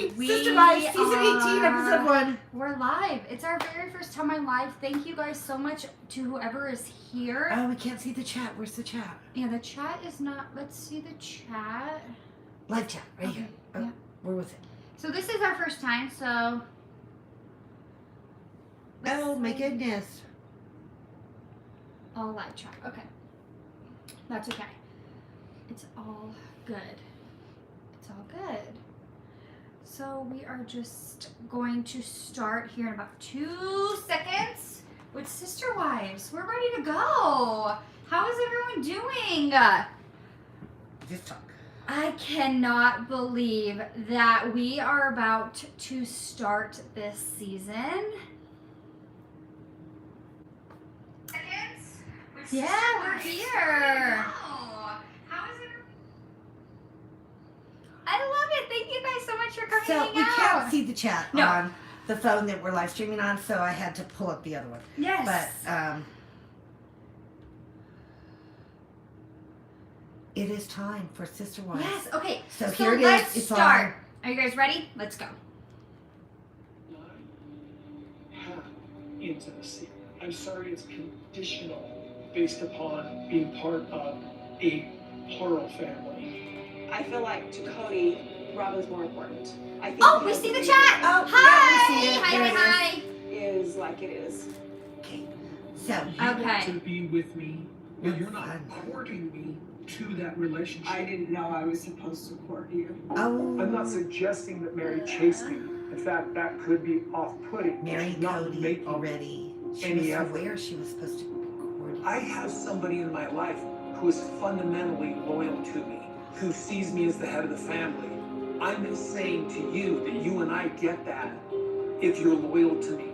Yay! Sister Wives, season 18, episode 1. We're live. It's our very first time on live. Thank you guys so much to whoever is here. Oh, we can't see the chat. Where's the chat? Yeah, the chat is not. Let's see the chat. Live chat, right Okay, here. Oh, yeah. where was it? So this is our first time, so. Oh, my goodness. All live chat. Okay. That's okay. It's all good. It's all good. So we are just going to start here in about 2 seconds with Sister Wives. We're ready to go. How is everyone doing? Just talk. I cannot believe that we are about to start this season. Yeah, we're here. I love it. Thank you guys so much for coming So hang we out. can't see the chat No. on the phone that we're live streaming on, so I had to pull up the other one. Yes. But it is time for Sister Wives. Yes. Okay. So here it is. Let's It's start. Are you guys ready? Let's go. Have intimacy. I'm sorry, it's conditional based upon being part of a plural family. I feel like to Cody, Robin's more important. I think Oh, we see the chat. Oh, Hi. yeah, we see it. Hi. There Hi. it Hi. is like it is. Okay. So You want Okay. to be with me, but you're not Fun. courting me to that relationship. I didn't know I was supposed to court you. oh, I'm not suggesting that Mary chase me. In fact, that could be off-putting. Mary She's not Cody making already. She any was effort. aware she was supposed to record. I have somebody in my life who is fundamentally loyal to me, who sees me as the head of the family. I'm just saying to you that you and I get that if you're loyal to me.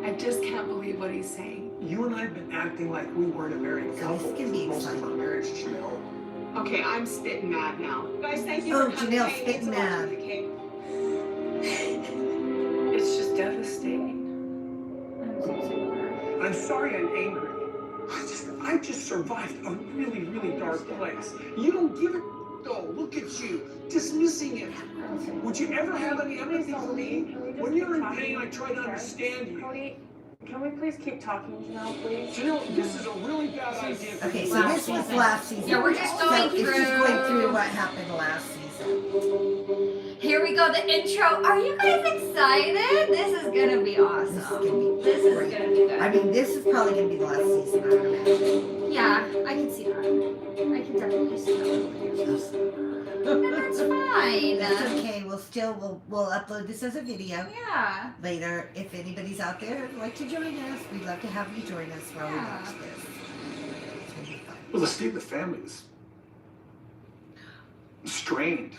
I just can't believe what he's saying. You and I have been acting like we weren't a married So couple this can be for most of exciting. our marriage, Janelle. Okay, I'm spitting mad now. Guys, thank you Oh, for coming. Janelle, Hey, spitting thanks so much mad. for the cake. It's just devastating. I'm so sorry. I'm sorry I'm angry. I just survived a really, really dark place. You don't give it though. Look at you, dismissing it. Would you ever have any empathy for me? When you're in pain, I try to understand you. Cody, can we please keep talking, Janelle, please? Janelle, this is a really bad idea. for Okay, you. so this was last season. Yeah, we're just So going it's just through- going through what happened last season. Here we go. The intro. Are you guys excited? This is gonna be awesome. This is gonna be This is great. gonna be good. I mean, this is probably going to be the last season, I would imagine. Yeah, I can see that. I can definitely see that. And that's fine. That's okay. We'll upload this as a video Yeah. later. If anybody's out there who'd like to join us, we'd love to have you join us while we Yeah. watch this. It's gonna be fun. Well, the state of the family is strained.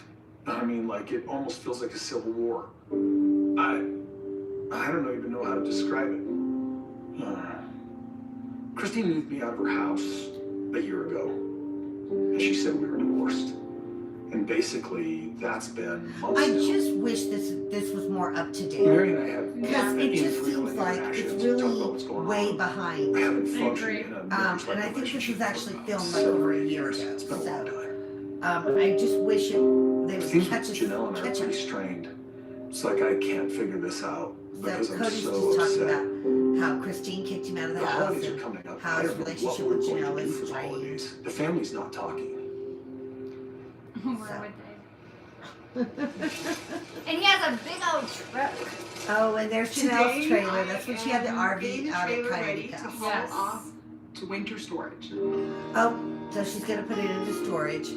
I mean, like it almost feels like a civil war. I don't even know how to describe it. Christine moved me out of her house a year ago, and she said we were divorced. And basically, that's been months I now. just wish this was more up to date. Mary and I have Because it just infrequent seems like it's interactions to talk about what's really going way on. behind. I haven't agree. functioned in a And marriage-like I think this relationship was actually for filmed like 7 over a year years. ago. It's been a long So, time. I just wish they It would seems catch like us. Janelle and I are Catch pretty us. strained. It's like I can't figure this out So because I'm Cody's so just talking upset. about how Christine kicked him out of the The house holidays are and coming up. how I his don't know what relationship we're with going to Janelle do is for the strained. holidays. The family's not talking. Where would they? And he has a big old truck. Oh, and there's Janelle's Today, trailer. That's when I she had the am RV getting the out at trailer Coyote ready to Pass. haul Yes. off to winter storage. Oh, so she's gonna put it into storage.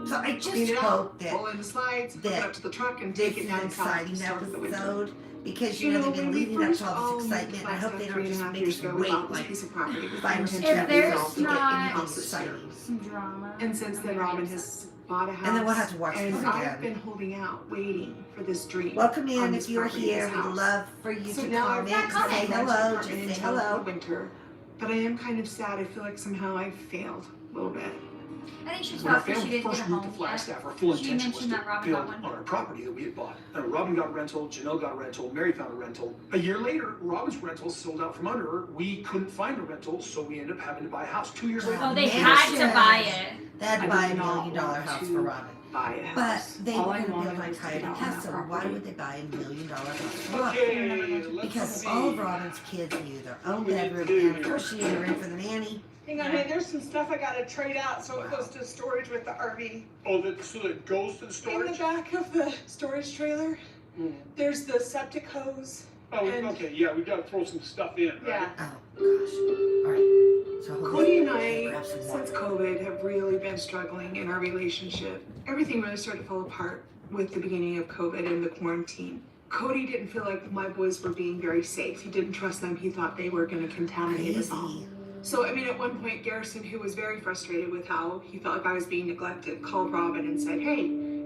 So I just Clean it hope out, that pull in the slides, hook it that up to the truck, and this take is it an down south exciting to start the winter. episode because You they've know, been when we leading up first to all this owned excitement. I Flagstaff hope they don't 3.5 just make years us ago, we wait bought this like piece of property with the five intention minutes If of there's resolving to get not- anything houses exciting. Some drama. And since then, Robin has bought a house. And then we'll have to watch and this I've again. been holding out, waiting for this dream. Welcome on in this if you're property, here. this We'd house. love for you So to now I've comment, Yeah, say comment. hello, just apartment say until hello. winter, but I am kind of sad. I feel like somehow I've failed a little bit. I think she's When our thought because she family didn't first get a moved to home yet. Flagstaff, our full She intention was mentioned to that Robin build got one. on our property that we had bought. Robin got a rental, Janelle got a rental, Mary found a rental. A year later, Robin's rental sold out from under her. We couldn't find a rental, so we ended up having to buy a house. 2 years later. Oh, they Man. had to buy it. They had to I buy did $1 not million want house to for Robin. buy a But house. they All were I going to wanted build a was to tiny get out on house, that so why property. would they buy $1 million house? Okay, let's Because see. all of Robin's kids knew their own What do we bedroom, do? and of course she had her in for the nanny. Hang on, hey, there's some stuff I gotta trade out so it goes to storage with the RV. Oh, so that goes to the In the storage? back of the storage trailer, Hmm. there's the septic hose. Oh, And- okay, yeah, we gotta throw some stuff in, right? Yeah. Oh, gosh. All right. So hold Cody and on. I, Grab some water. since COVID, have really been struggling in our relationship. Everything really started to fall apart with the beginning of COVID and the quarantine. Cody didn't feel like my boys were being very safe. He didn't trust them. He thought they were going to contaminate us all. Crazy. So, I mean, at one point, Garrison, who was very frustrated with how he felt like I was being neglected, called Robin and said, "Hey,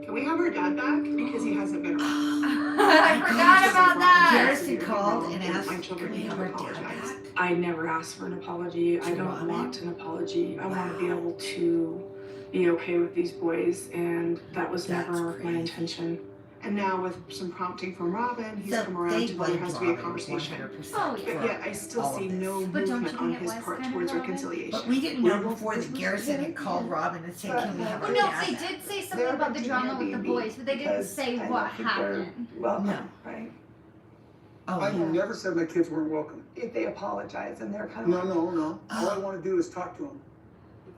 can we have our dad back? Because he hasn't been around." I forgot about that. Garrison called and asked, My children "Can we need have to our dad apologize. back?" I never asked for an apology. I To don't Robin? want an apology. I want to be Wow. able to be okay with these boys, and that was That's never my crazy. intention. And now, with some prompting from Robin, he's So come around they to where there blamed has to be a Robin conversation. 100% Oh, yeah. But for yet, I still all of see this. no But don't you movement on think it his was part kind of towards Robin? reconciliation. But we didn't know before that Garrison had called Robin and said, "Can we have our Well, no, dad they back?" did say something about the drama with the boys, but they didn't say what happened. Welcome, No. right? Oh, I yeah. never said my kids weren't welcome. If they apologize and they're kind of No. All I wanna do is talk to them.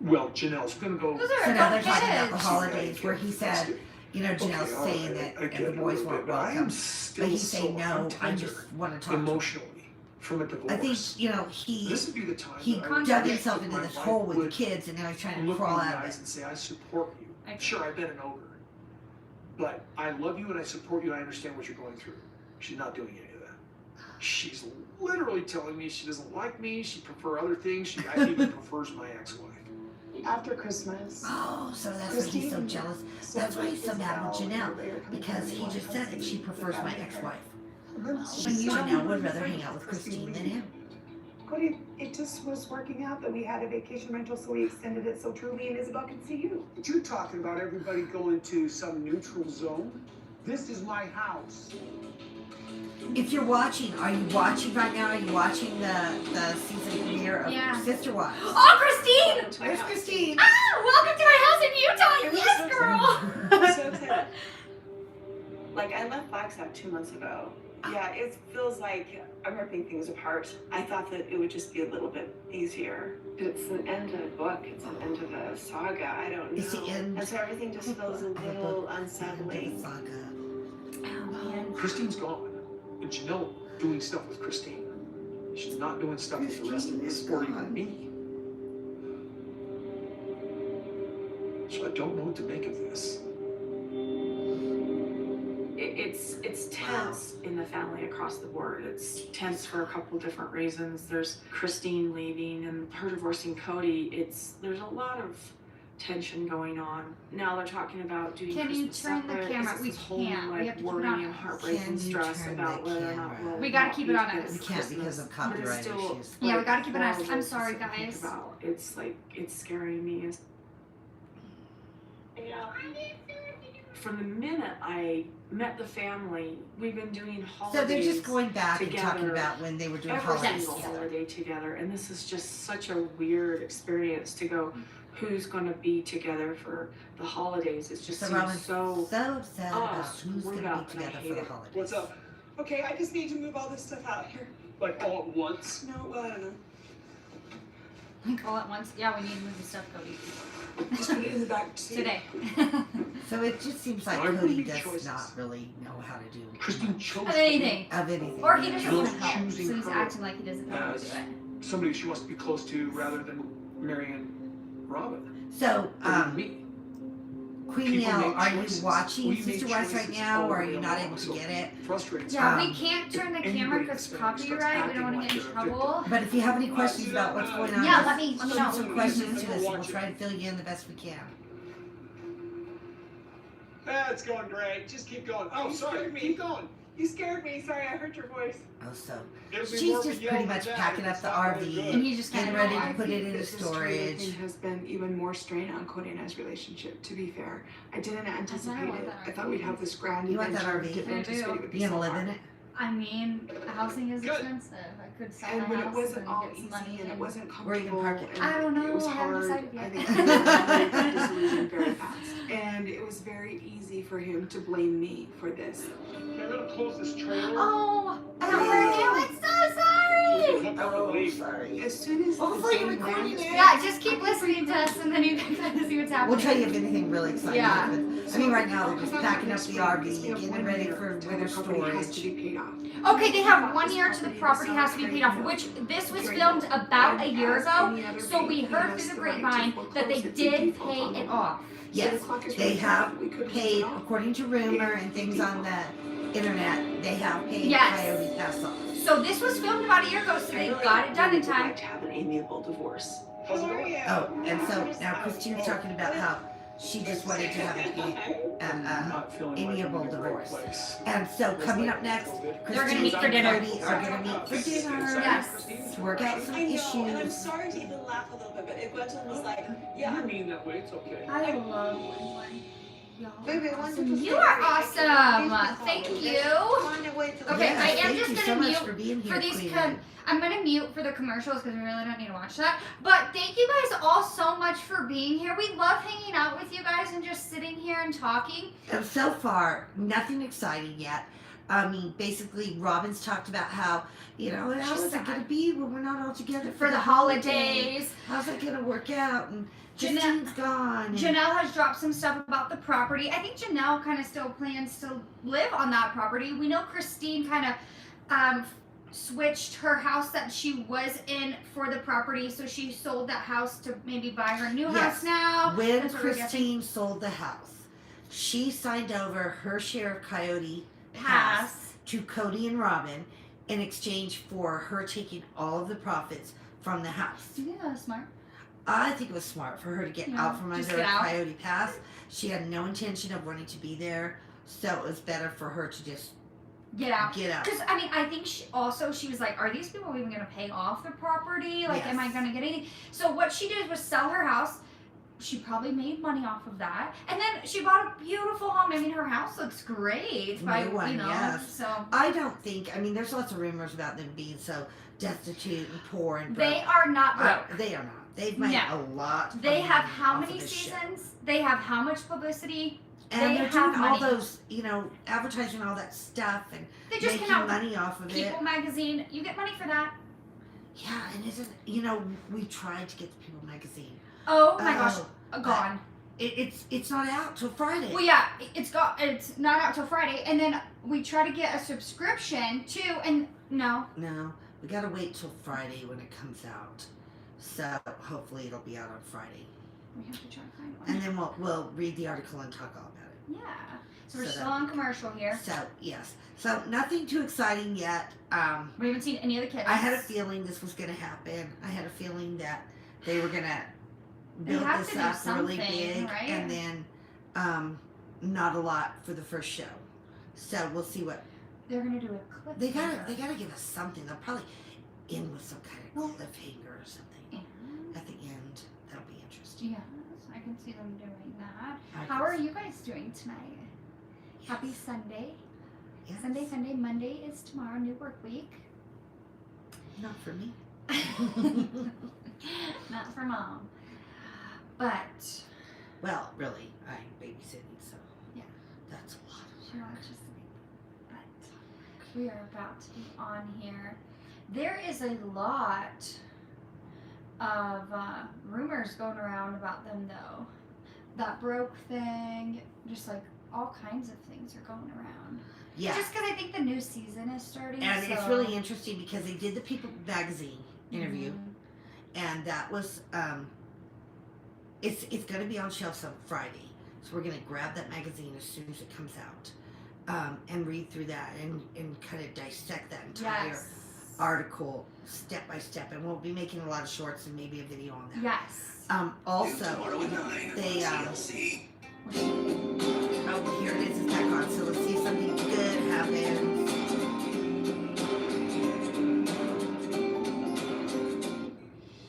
Well, Janelle's gonna go. Those So are now our they're talking about the kids. holidays where he said, you know, Janelle's Okay, all saying right, that I get the it a boys little weren't bit, but I am welcome. still But he's so saying, no, I tender just want to talk to him. emotionally from a divorce. I think, you know, he This would be the time he that I would dug get himself with into my this wife, hole with the would kids, and now he's trying to look crawl me in out the of eyes it. and say, I support you. I- Sure, I've been an ogre. But I love you and I support you and I understand what you're going through. She's not doing any of that. She's literally telling me she doesn't like me, she prefers other things, she I even prefers my ex-wife. after Christmas. Oh, so that's why he's so jealous. That's why he's so mad with Janelle, because he just said that she prefers my ex-wife. And Janelle would rather hang out with Christine than him. Cody, it just was working out that we had a vacation rental, so we extended it so Truly and Isabel could see you. But you're talking about everybody going to some neutral zone? This is my house. If you're watching, are you watching right now? Are you watching the season premiere of Yeah. Sister Wives? Oh, Christine! There's Christine. Ah, welcome to my house in Utah. Yes, girl. So excited. Like, I left Flagstaff 2 months ago. Yeah, it feels like I'm ripping things apart. I thought that it would just be a little bit easier. But it's an end of the book. It's an end of the saga. I don't know. It's the end. And so everything just feels a little unsettling. Saga. Oh, man. Christine's gone. And Janelle doing stuff with Christine. She's not doing stuff with the rest of us or even me. So I don't know what to make of this. It's tense in the family across the board. It's tense for a couple different reasons. There's Christine leaving and her divorcing Cody. There's a lot of tension going on. Now they're talking about doing Can you Christmas turn the separate. camera? It's We this whole can't. We like have to keep it worry on and us. heartbreak Can and you stress turn about the whether or not camera? we'll We gotta not keep be it on together us. We for can't because of Christmas. But it's copyright still, issues. Yeah, we like, gotta keep it on us. I'm horrible sorry, to think guys. about. It's like it's scaring me. From the minute I met the family, we've been doing holidays. So they're just going back and talking together about when they were doing every holidays single together. holiday together, and this is just such a weird experience to go. Who's going to be together for the holidays? It just So seems Robin's so so. upset about who's screwed going to up, be and I together hate for the it. holidays. What's up? Okay, I just need to move all this stuff out here. Like all at once? No, well, I don't know. Like all at once. Yeah, we need to move the stuff, Cody. Just put it in the back seat. Today. So it just seems like Why would Cody we does choices? not really know how to do Christine chose Of anything. of anything. Or he doesn't You're want to help. So choosing he's her acting like he doesn't know how to do as it. somebody she wants to be close to rather than marrying Robin. So, Or me. Queen People Nell, make are you choices. watching We make Sister Wives right choices now, all or are the you way not along, able to so get it? Frustrating. Yeah, Um, we can't turn the if camera anybody because starts acting copyright. We don't want like to get in they're a trouble. But if you have any questions about what's going on, Yeah, just let me shoot know. some questions to us, and we'll Watch it. try to fill you in the best we can. It's going great. Just keep going. Oh, You sorry. scared me. Keep going. You scared me. Sorry, I heard your voice. Oh, so It'll be she's more of a just yell pretty than much that. packing up It's the not very RV. good. And he just Getting kind of ready to I put think it into this history storage. thing has been even more strain on Cody and I's relationship, to be fair. I didn't anticipate want it. that I thought we'd have this grand You want that adventure. RV? Didn't I anticipate do. it would be You so gonna live hard. in it? I mean, housing is Good. expensive. I could sell And my when it house wasn't and all get some easy money and it wasn't Where you gonna comfortable, park it? and I don't know, it was I haven't hard. decided yet. I think he got disillusioned very fast, and it was very easy for him to blame me for this. They're gonna close this trailer. Oh, I don't know. I'm so sorry. As soon as Hopefully the you're day recording went, it. Yeah, just keep listening to us and then you can kind of see what's happening. We'll tell you if anything really exciting Yeah. happens. I mean, right now they're just packing up the RV, getting ready for winter has to storage. be paid off. Okay, they have 1 year to the property has to be paid off, which this was filmed about a year ago, so we heard through the grapevine that they did pay it off. Yes, they have paid, according to rumor and things on the internet, they have paid Yes. Coyote Pass off. So this was filmed about a year ago, so they got it done in Would time. like to have an amiable divorce. How's it going? Oh, and so now Christine's talking about how she just wanted to have an amiable divorce. And so coming up next, They're gonna Christine meet for and dinner. Cody are gonna meet for dinner. Yes. To work out some I know, and I'm issues. sorry to even laugh a little bit, but Gwendolyn was like, You yeah. didn't mean that way, it's okay. I love Gwendolyn. Y'all Baby, are I wanted awesome. to You are awesome. Thank you. Okay, Yes, I am thank just you gonna so much mute for being here, for these Queen. I'm gonna mute for the commercials because we really don't need to watch that. But thank you guys all so much for being here. We love hanging out with you guys and just sitting here and talking. And so far, nothing exciting yet. I mean, basically, Robin's talked about how, you know, how She's is it going to be when we're not all together For the holidays. How's it going to work out? And Janelle- Christine's gone. And Janelle has dropped some stuff about the property. I think Janelle kind of still plans to live on that property. We know Christine kind of switched her house that she was in for the property, so she sold that house to maybe buy her new Yes. house now. when That's what we're guessing. Christine sold the house, she signed over her share of Coyote Pass. to Cody and Robin in exchange for her taking all of the profits from the house. You think that was smart? I think it was smart for her to get Yeah, out from just under get out. Coyote Pass. She had no intention of wanting to be there, so it was better for her to just Get out. get out. Because, I mean, I think she was like, are these people even going to pay off the property? Like, am I Yes. going to get anything? So what she did was sell her house. She probably made money off of that. And then she bought a beautiful home. I mean, her house looks great. New one, yes. So I don't think, I mean, there's lots of rumors about them being so destitute and poor and broke. they are not broke. They are not. They've made No. a lot. They of have money how off many of this show. seasons? They have how much publicity? And They they're have doing all money. those, you know, advertising all that stuff and They just making came out with money off of it. People magazine. You get money for that. Yeah, and isn't, you know, we tried to get the People magazine. Oh my gosh, Oh, gone. It's not out till Friday. Well, yeah, it's not out till Friday, and then we try to get a subscription too, and no. No, we gotta wait till Friday when it comes out. So hopefully it'll be out on Friday, We have to try to find one. and then we'll read the article and talk all about it. Yeah. So we're So still that- on commercial here. So yes, so nothing too exciting yet. We haven't seen any of the kids. I had a feeling this was gonna happen. I had a feeling that they were gonna build have this to do up really something, big, right? and then not a lot for the first show. So we'll see what They're gonna do a clip. they gotta give us something. They'll probably end with some kind of cliffhanger or something Yeah. at the end. That'll be interesting. Yes, I can see them doing that. I How can are see- you guys doing tonight? Happy Sunday. Yes. Sunday, Sunday, Monday is tomorrow, new work week. Not for me. Not for mom. But Well, really, I'm babysitting, so Yeah. that's a lot of she work. wants to sleep. But we are about to be on here. There is a lot of rumors going around about them though. That broke thing, just like all kinds of things are going around. Yeah. Just because I think the new season is starting. And so. it's really interesting because they did the People magazine interview, Mhm. and that was it's going to be on shelves on Friday, so we're going to grab that magazine as soon as it comes out, and read through that and kind of dissect that entire Yes. article step by step, and we'll be making a lot of shorts and maybe a video on that. Yes. Also, they oh, here it is, it's back on. So let's see if something good happens.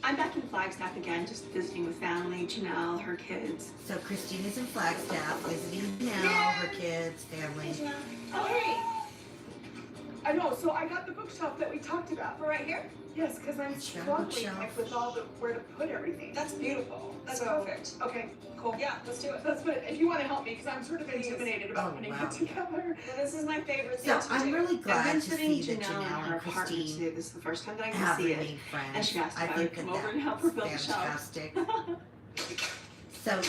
I'm back in Flagstaff again, just visiting with family, Janelle, her kids. So Christine is in Flagstaff visiting now, her kids, family. Oh, hey. I know, so I got the bookshelf that we talked about. For right here? Yes, because I'm It's your struggling bookshelf. like with all the where to put everything. That's beautiful. That's So- perfect. Okay, cool. Yeah, let's do it. That's good. If you want to help me, because I'm sort of intimidated about Oh, putting wow. it together. Well, this is my favorite So thing to I'm do. really I've glad been to sitting see that Janelle in Janelle her and apartment today. Christine This is the first time that I have can see it. remained friends. And she asked I if I think would come that over and help her build the that's shelf. fantastic. So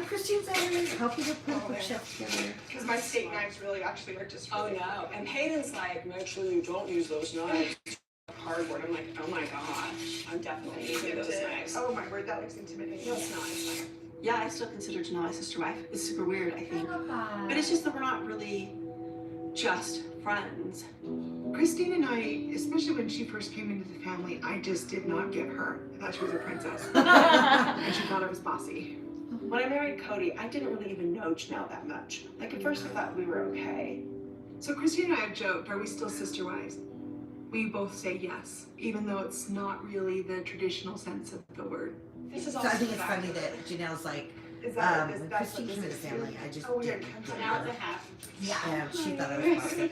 Christine's out here helping her put a bookshelf together. Because my steak knives really actually are just Oh really no. And Hayden's like, make sure you don't use those knives. Cardboard. I'm like, oh my gosh. I'm definitely using those knives. Oh my word, that looks intimidating. No, it's not. It's fine. Yeah, I still consider Janelle my sister wife. It's super weird, I I think. love that. But it's just that we're not really just friends. Christine and I, especially when she first came into the family, I just did not get her. I thought she was a princess. And she thought I was bossy. When I married Cody, I didn't really even know Janelle that much. Like, at first I thought we were okay. So Christine and I have joked, are we still sister wives? We both say yes, even though it's not really the traditional sense of the word. This is So also I think it's funny that Janelle's like, Is when Christine came into the family, I just Oh, yeah, didn't comes get now her. it's a half. Yeah. And she thought I was bossy.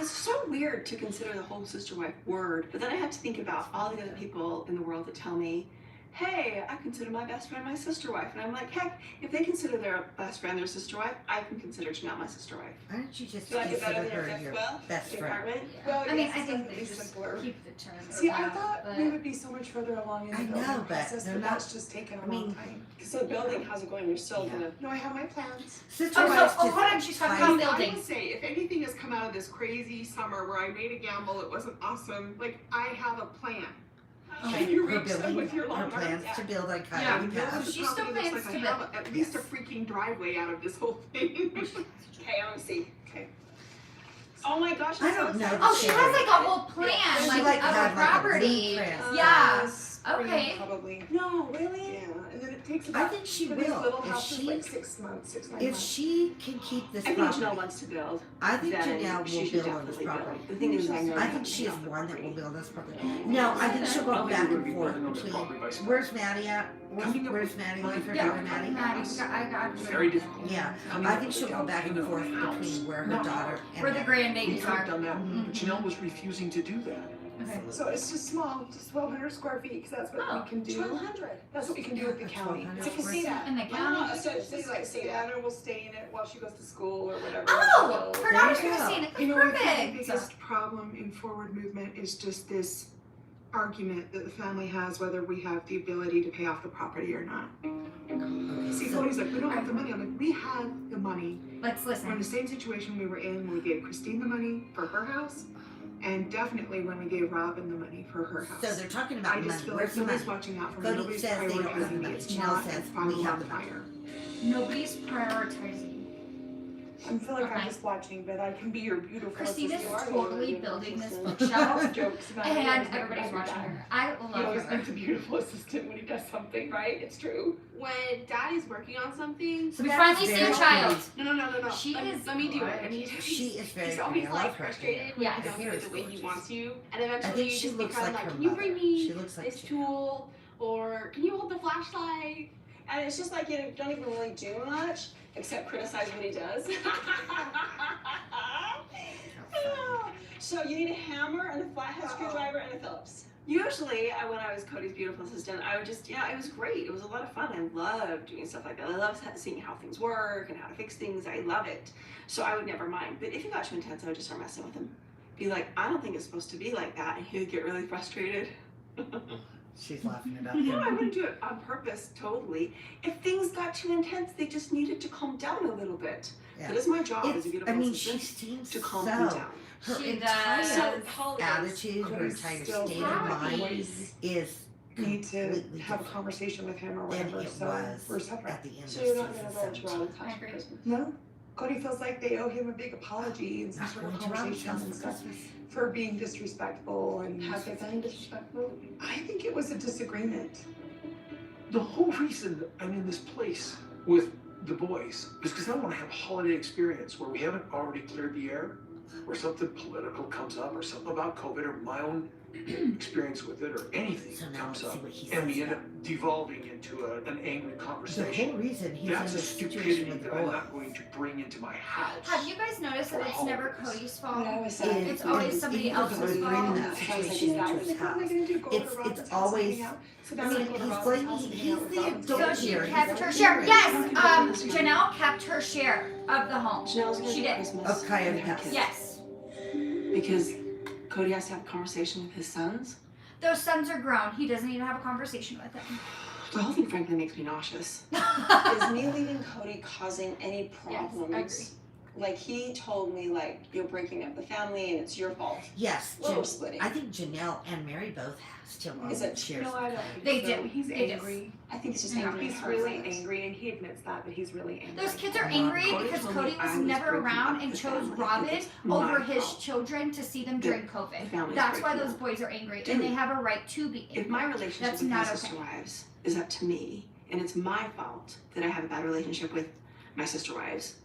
It's so weird to consider the whole sister wife word, but then I have to think about all the other people in the world that tell me, hey, I consider my best friend my sister wife. And I'm like, heck, if they consider their best friend their sister wife, I can consider Janelle my sister wife. Why don't you just Do you like it better consider than your her fifth your well? best Your friend? apartment? Well, I mean, yes, I it's think definitely they just simpler. keep the term. See, I around, thought but we would be so much further along in the I building know, but process, they're but not- that's just taken a I long mean- time. So the building, how's it going? You're still Yeah. gonna. No, I have my plans. Sister Oh, so wives hold on, she's talking fight. about I building. would say, if anything has come out of this crazy summer where I made a gamble, it wasn't awesome, like, I have a plan. Can you Her reach them building, with your her long plans arms? to build on Yeah, Coyote build Path. a She still property that plans looks like to I have at least a freaking driveway out of this whole thing. Okay, I want to see. Okay. Oh my gosh, I I'm so don't know. excited. Oh, she has like a whole plan, She like, like of had a like a property. blueprint. Yeah. Spring, Okay. Probably. No, really? Yeah, and then it takes I about, think she for these will. little If houses, she, like 6 months, 9 if months. she can keep this I think Janelle property, wants to build. I think then Janelle she will should build on this definitely property. build. The thing is, I know I how think to she pay is off the one that will property. build this property. No, I think she'll go back and forth between. Where's Maddie at? Where's Maddie? Leave her daughter Maddie. I got Very difficult. Yeah, I mean, I think she'll go down back and payment forth on a house. between where her Not daughter and where the Maddie. We grandbabies could have are. done that, Mhm. but Janelle was refusing to do that. Okay. So it's just small, just 1,200 square feet, because that's what Oh, we can do. 1,200. That's what we can do with the Yeah, county. 1,200 It's a casita. In the Oh, county. so it's just like casita. Anna will stay in it while she goes to school or whatever. Oh, her There daughter's you gonna go. see it. You know, I think the Perfect. biggest problem in forward movement is just this argument that the family has whether we have the ability to pay off the property or not. Okay, See, so- Cody's like, we don't have the money. I'm like, we have the money. Let's We're in listen. the same situation we were in when we gave Christine the money for her house, and definitely when we gave Robin the money for her house. So they're talking I about just money. feel Where's like the money? nobody's watching out for me. Cody Nobody's says they don't have the prioritizing me. money. It's Janelle not says a fire we have on the money. fire. Nobody's prioritizing. I feel like Okay. I'm just watching, but I can be your beautiful Christina's assistant. totally building this Lots bookshelf, of jokes about it. and everybody's watching her. I He love always her. makes a beautiful assistant when he does something, right? It's true. When Daddy's working on something, So We that finally is see a very child. pretty. no. She is let me do it. And gorgeous. She is very he's pretty. always I like love her. frustrated when Yeah. you don't Her do hair it is the way he gorgeous. wants you, and I eventually think you she just looks become like her like, can you mother. bring me She looks like this Janelle. tool, or can you hold the flashlight? And it's just like you don't even really do much except criticize what he does. So you need a hammer and a flathead screwdriver and a Phillips. Usually, when I was Cody's beautiful assistant, I would just, it was great. It was a lot of fun. I love doing stuff like that. I love seeing how things work and how to fix things. I love it. So I would never mind. But if he got too intense, I would just start messing with him. Be like, I don't think it's supposed to be like that. And he would get really frustrated. She's laughing about No, I him. wouldn't do it on purpose, totally. If things got too intense, they just needed to calm down a little bit. Yeah. That is my job as a It's, beautiful I mean, she assistant, seems to calm so. them down. Her She entire does. So Polly attitude, her Cody's entire still state of happy. mind is Need to completely have a different conversation with him or than whatever, it so was we're separate. at the end So you're of not season gonna go to 17. Robin's house I for agree. Christmas. No? Cody feels like they owe him a big apology and some Not sort of going to Robin's conversation house and for stuff Christmas. for being disrespectful and Have they been disrespectful? I think it was a disagreement. The whole reason I'm in this place with the boys is because I want to have a holiday experience where we haven't already cleared the air. or something political comes up, or something about COVID, or my own experience with it, or anything So now comes let's see up, what he and we says end up devolving into an angry The conversation. whole reason he's That's in a this situation stupidity with the that I'm boy not going to bring into my house. Have you guys noticed that For it's never homeless. Cody's But I fault? always said, It's always somebody else's bringing fault. that situation into his house. It's always. I mean, he's going. He's the adult So she here. kept He's her the share. parent. Yes, Janelle kept her share of the home. Janelle's gonna She do did. Christmas. Of Coyote with her Pass. kids. Yes. Because Cody has to have a conversation with his sons. Those sons are grown. He doesn't need to have a conversation with them. The whole thing frankly makes me nauseous. is me leaving Cody causing any problems? Yes, Like he told me, like, you're breaking up the family and it's your fault. Yes, Well, we're splitting. I think Janelle and Mary both still Is it- shares. No, I don't think They so. do. He's They do. angry. I think it's just Yeah. angry. He's really angry, and he admits that, but he's really angry. Those kids are angry Cody because told me Cody I was was never breaking around up and the chose family. Robin It's over my his fault. children to see them The- during COVID. the family's That's why breaking those up. boys are angry, Dude, and they have a right to be angry. If my relationship That's with my not sister okay. wives is up to me, and it's my fault that I have a bad relationship with my sister wives,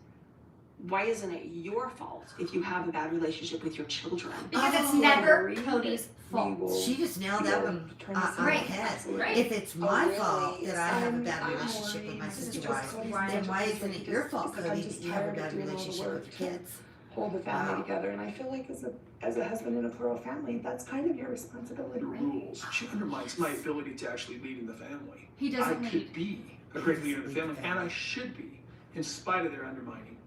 why isn't it your fault if you have a bad relationship with your children? Because it's Oh, never worried Cody's fault. She just nailed that one on the Right. head. Right. If it's my really? fault that I have a I'm- bad I'm relationship with worried. my This is sister just wives, Cody's then why nature. isn't it your fault, It's like I'm Cody, just that you have a tired of bad doing all the relationship work with to your kids? hold the family Wow. together, and I feel like as a husband in a plural family, that's kind of your responsibility, The right? rules. She undermines my ability to actually lead in the family. He I doesn't could lead. be a great leader in the family, and I should be, in spite of their undermining.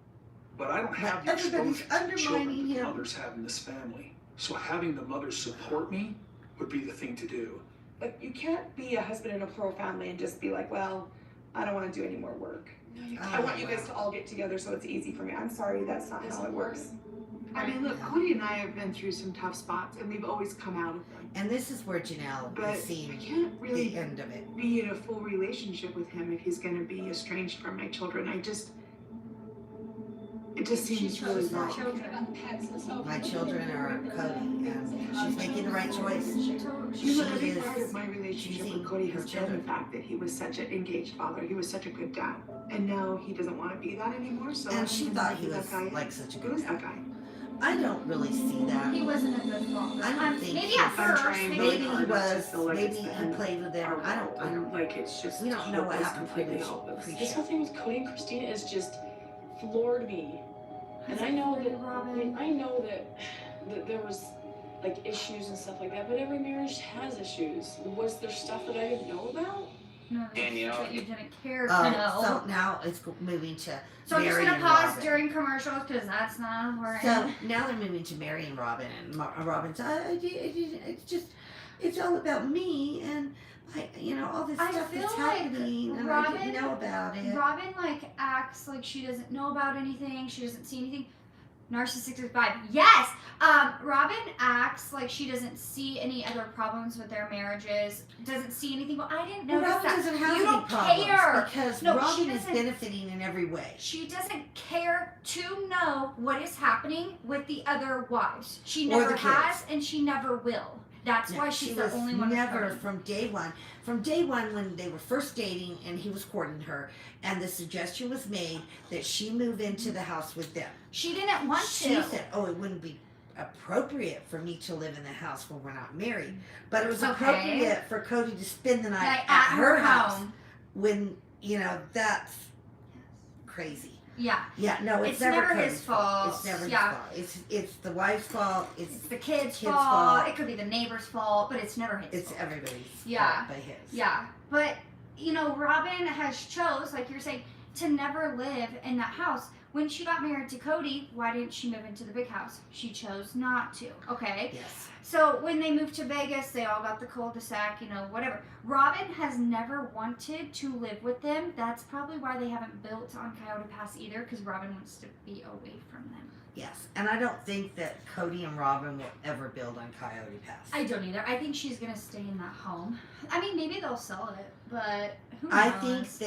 But I don't have the Everybody's exposure to children undermining that him. mothers have in this family. So having the mothers support me would be the thing to do. Like, you can't be a husband in a plural family and just be like, well, I don't want to do any more work. I want you guys to all get together so it's easy for me. I'm sorry, that's not how it works. I mean, look, Cody and I have been through some tough spots, and we've always come out of them. And this is where Janelle But is I seeing can't really the end of it. be in a full relationship with him if he's going to be estranged from my children. It just She seems really chose her wrong. children. My children are Cody, and she's making the right choice. She told. She A big is part of my relationship choosing with Cody her has been children. the fact that he was such an engaged father. He was such a good dad, and now he doesn't want to be that anymore. So And she I'm thought gonna he be that was guy. like such a Who good is that guy. guy? I don't really see that. He wasn't a good father. I don't think maybe he at was. I'm first. trying Maybe. really Maybe he hard not to was. feel like Maybe it's the he end played with them. I don't. Like it's just We don't know what hopeless, happened completely pre- hopeless. pre-show. This whole thing with Cody and Christina is just floored me. And I know that Robin. I know that there was like issues and stuff like that, but every marriage has issues. Was there stuff that I didn't know about? No, Danielle. that you didn't care to know. So now it's moving to So I'm just Mary gonna and pause Robin. during commercials because that's not important. So now they're moving to Mary and Robin, and Robin's. It's all about me, and all this I stuff feel that's like happening, and I Robin- didn't know about it. Robin acts like she doesn't know about anything. She doesn't see anything. Narcissistic vibe. Yes. Robin acts like she doesn't see any other problems with their marriages. Doesn't see anything. Well, I didn't Well, notice Robin that. doesn't have You any don't problems care. because No, she Robin is doesn't- benefiting in every way. She doesn't care to know what is happening with the other wives. She Or the never kids. has, and she never will. That's Yeah, why she she's the was only one. that's never hurting. from day one. From day one, when they were first dating, and he was courting her, and the suggestion was made that she move into the house with them. She didn't want She to. said, "Oh, it wouldn't be appropriate for me to live in the house when we're not married, but it was Okay. appropriate for Cody to spend the night Like at her house home. when that's crazy." Yeah. Yeah, no, it's, It's never Cody's his fault. It's never Yeah. his fault. It's the wife's fault. It's It's the kid's kid's fault. fault. It could be the neighbor's fault, but it's never his it's fault. everybody's Yeah. fault but his. Yeah. But, Robin has chose, like you're saying, to never live in that house. When she got married to Cody, why didn't she move into the big house? She chose not to. Okay? Yes. So when they moved to Vegas, they all got the cul-de-sac, whatever. Robin has never wanted to live with them. That's probably why they haven't built on Coyote Pass either, because Robin wants to be away from them. Yes, and I don't think that Cody and Robin will ever build on Coyote Pass. I don't either. I think she's gonna stay in that home. I mean, maybe they'll sell it, but who knows?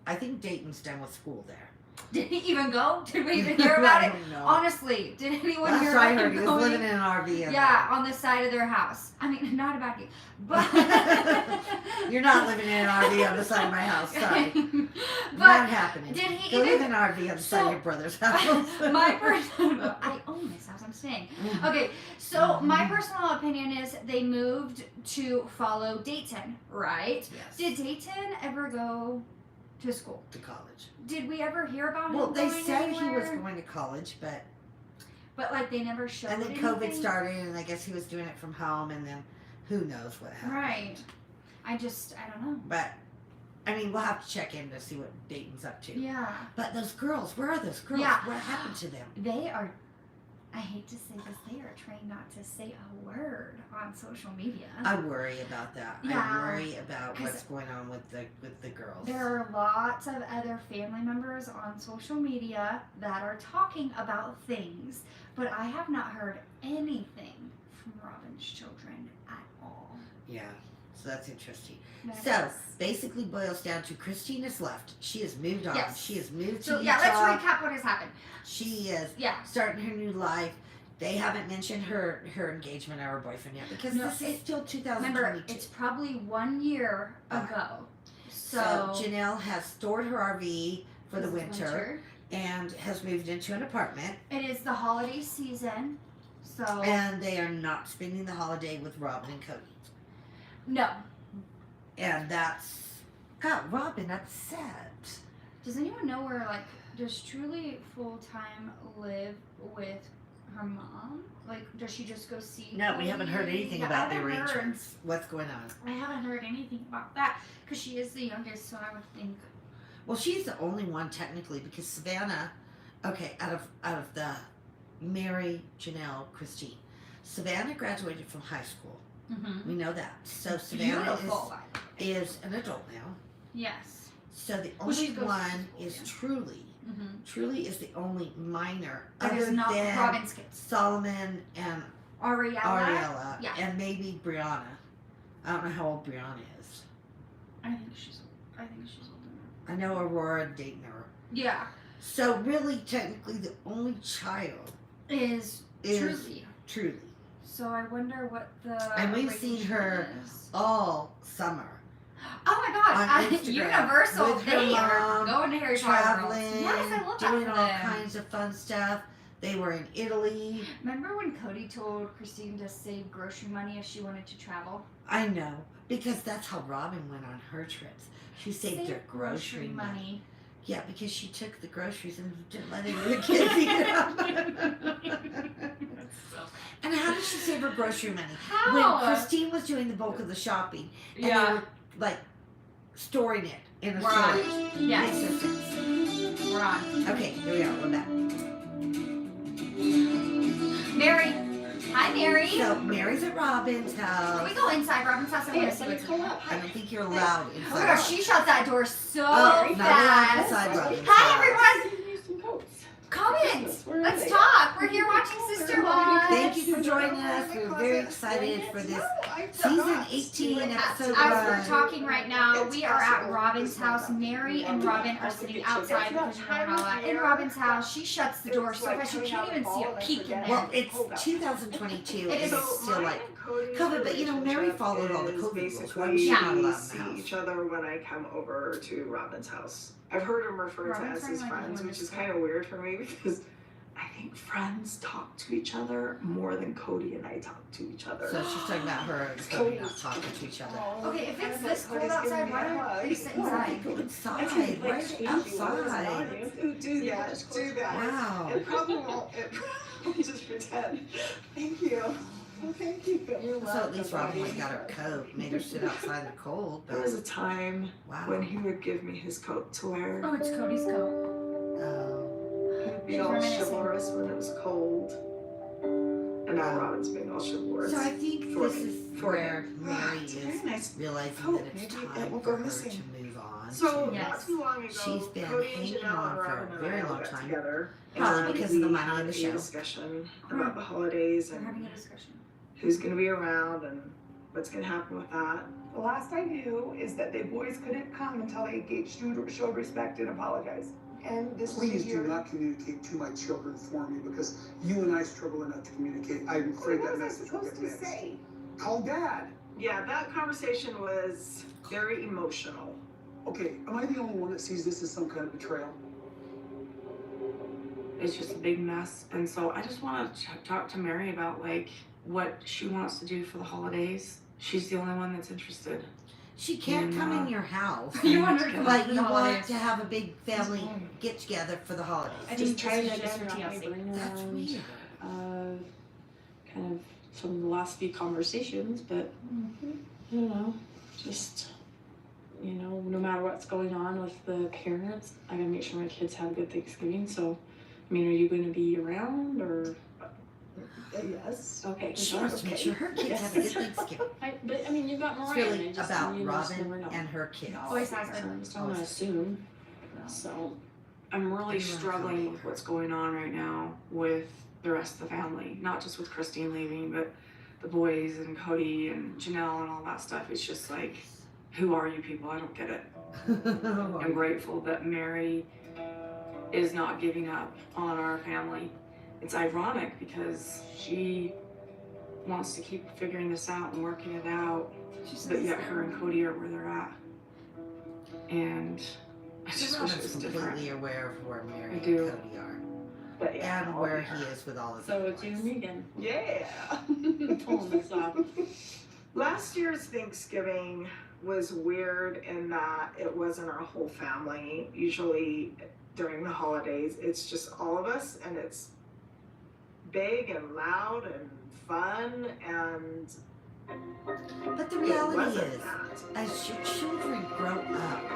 I think Dayton's done with school there. Did he even go? Did we even hear about I it? don't know. Honestly, did anyone Last hear I about heard, him he was going? living in an RV. Yeah, on the side of their house. I mean, not a bad deal, but You're not living in an RV on the side of my house. Sorry. but Not happening. did he Go live even- in an RV on the side So, of your brother's house. my personal, I own this house. I'm staying. Okay, so my personal opinion is they moved to follow Dayton, right? Yes. Did Dayton ever go to school? To college. Did we ever hear about Well, him they going said he was anywhere? going to college, but But like they never showed. and then COVID anything? started, and I guess he was doing it from home, and then who knows what happened. Right. I don't know. But I mean, we'll have to check in to see what Dayton's up to. Yeah. But those girls, where are those girls? Yeah. What happened to them? They are, I hate to say this, they are trained not to say a word on social media. I worry about that. Yeah. I worry about 'Cause what's going on with the girls. There are lots of other family members on social media that are talking about things, but I have not heard anything from Robin's children at all. Yeah. So that's interesting. That So is- basically boils down to Christine has left. She has moved on. Yes. She has moved to So Utah. yeah, let's recap what has happened. She is Yeah. starting her new life. They haven't mentioned her engagement or her boyfriend yet because No, this is still 2022. Remember, it's probably 1 year ago. So So, Janelle has stored her RV for the this is winter and has moved into an apartment. It is the holiday season, so And they are not spending the holiday with Robin and Cody. no. And that's got Robin upset. Does anyone know where does Truly full time live with her mom? Like, does she just go see? No, we haven't heard Cody? anything Yeah, about I the haven't heard. arrangements. What's going on? I haven't heard anything about that because she is the youngest, so I would think. Well, she's the only one technically because Savannah, okay, out of the Mary, Janelle, Christine, Savannah graduated from high school. Mm-hmm. We know that. So Savannah Beautiful. is an adult now. Yes. So the Well, she only goes to one school, is yeah. Truly. Mm-hmm. Truly is the only minor That other is not than Robin's kids. Solomon and Ariella. Ariella Yeah. and maybe Brianna. I don't know how old Brianna is. I think she's old enough. I know Aurora dating her. Yeah. So really, technically, the only child Is is Truly. Truly. So I wonder what the. And we've seen her arrangement is. all summer. Oh my gosh! on Instagram Universal, with her they are mom, going to Harry Potter world. Traveling, Yes, I love that doing for all them. kinds of fun stuff. They were in Italy. Remember when Cody told Christine to save grocery money if she wanted to travel? I know, because that's how Robin went on her trips. She saved her grocery money. Yeah, because she took the groceries and didn't let any of the kids eat them. And how did she save her grocery money? How? When Christine was doing the bulk of the shopping, and they were like storing it in a Right. storage. Yes. Makes no sense. We're on. Okay, here we are. We're back. Mary. Hi, Mary. So Mary's at Robin's Can house. we go inside Robin's house? I want to see Let's what's go in there. up. I don't think you're allowed Oh inside. my gosh, she shuts that door so Oh, now we're on fast. inside Robin's Hi, house. everyone. Give you some coats. Comment. Where are Let's they? talk. We're here watching Sister Wives. Thank you for joining us. We're very excited for this season 18 episode As we're 1. talking right now, we are at Robin's house. Mary and Robin are sitting outside because you know how in Robin's house she shuts the door so fast you can't even see a peek in there. Well, it's 2022 It and is. it's still like COVID, but you know, Mary followed all the COVID rules. Why was she Yeah. not allowed in the see house? each other when I come over to Robin's house. I've heard him referred to Robin's as his friend, like, friends, you which is understand. kind of weird for me because I think friends talk to each other more than Cody and I talk to each other. So she's talking about her and Cody not talking to each other. Okay, if it's this cold outside, why don't we sit inside? Go inside. Why are you outside? Do that. Do that. Wow. It probably won't. It probably just pretend. Thank you. Oh, thank you. So at least Robin like got her coat, made her sit outside in the cold. There But was a time wow. when he would give me his coat to wear. Oh, it's Cody's coat. Oh. He'd be She's all reminiscing. chivalrous when it was cold. And now Robin's being all chivalrous. So I think For this me. is For where me. Mary It's a very is nice realizing coat. that it's Maybe it time will for go her missing. to move on. So to, Yes. not too long ago, She's been Cody and hanging Janelle on and for a Robin and very I long got time. together. Probably and because of the we money in had the a show. discussion about the holidays We're and having a discussion. who's going to be around and what's going to happen with that. The last I knew is that they boys couldn't come until they showed respect and apologized. and this Please is a do year. not communicate to my children for me because you and I struggle enough to communicate. I'm afraid What that was I message will supposed get to missed. say? Call Dad. Yeah, that conversation was very emotional. Okay, am I the only one that sees this as some kind of betrayal? It's just a big mess. And so I just want to talk to Mary about like what she wants to do for the holidays. She's the only one that's interested. She can't And, come in your house. You want her to come But over you the want holidays. to have a big family get together for the holidays. I Just think try this to is just for gather my TLC. brain That's around weird. kind of from the last few conversations, but I don't know, just, you know, no matter what's going on with the parents, I gotta make sure my kids have a good Thanksgiving. So, I mean, are you going to be around or? Yes. Okay. She wants to make sure her kids have a good Thanksgiving. But I mean, you've got It's Mariah. really and just, about you just never Robin know. and her kids. Always So has been. I'm just gonna assume. So, I'm really Everyone struggling coming. with what's going on right now with the rest of the family. Not just with Christine leaving, but the boys and Cody and Janelle and all that stuff. It's just like, who are you people? I don't get it. I'm grateful that Mary is not giving up on our family. It's ironic because she wants to keep figuring this out and working it out, but yet her and Cody are where they're at. And I just wish it Robin's was different. completely aware of where Mary I and do. Cody are. But yeah, And where he is with all of So the it's you and me again. Yeah. Pulling this off. Last year's Thanksgiving was weird in that it wasn't our whole family. Usually during the holidays, it's just all of us, and it's big and loud and fun, and But the it reality wasn't is, that. as your children grow up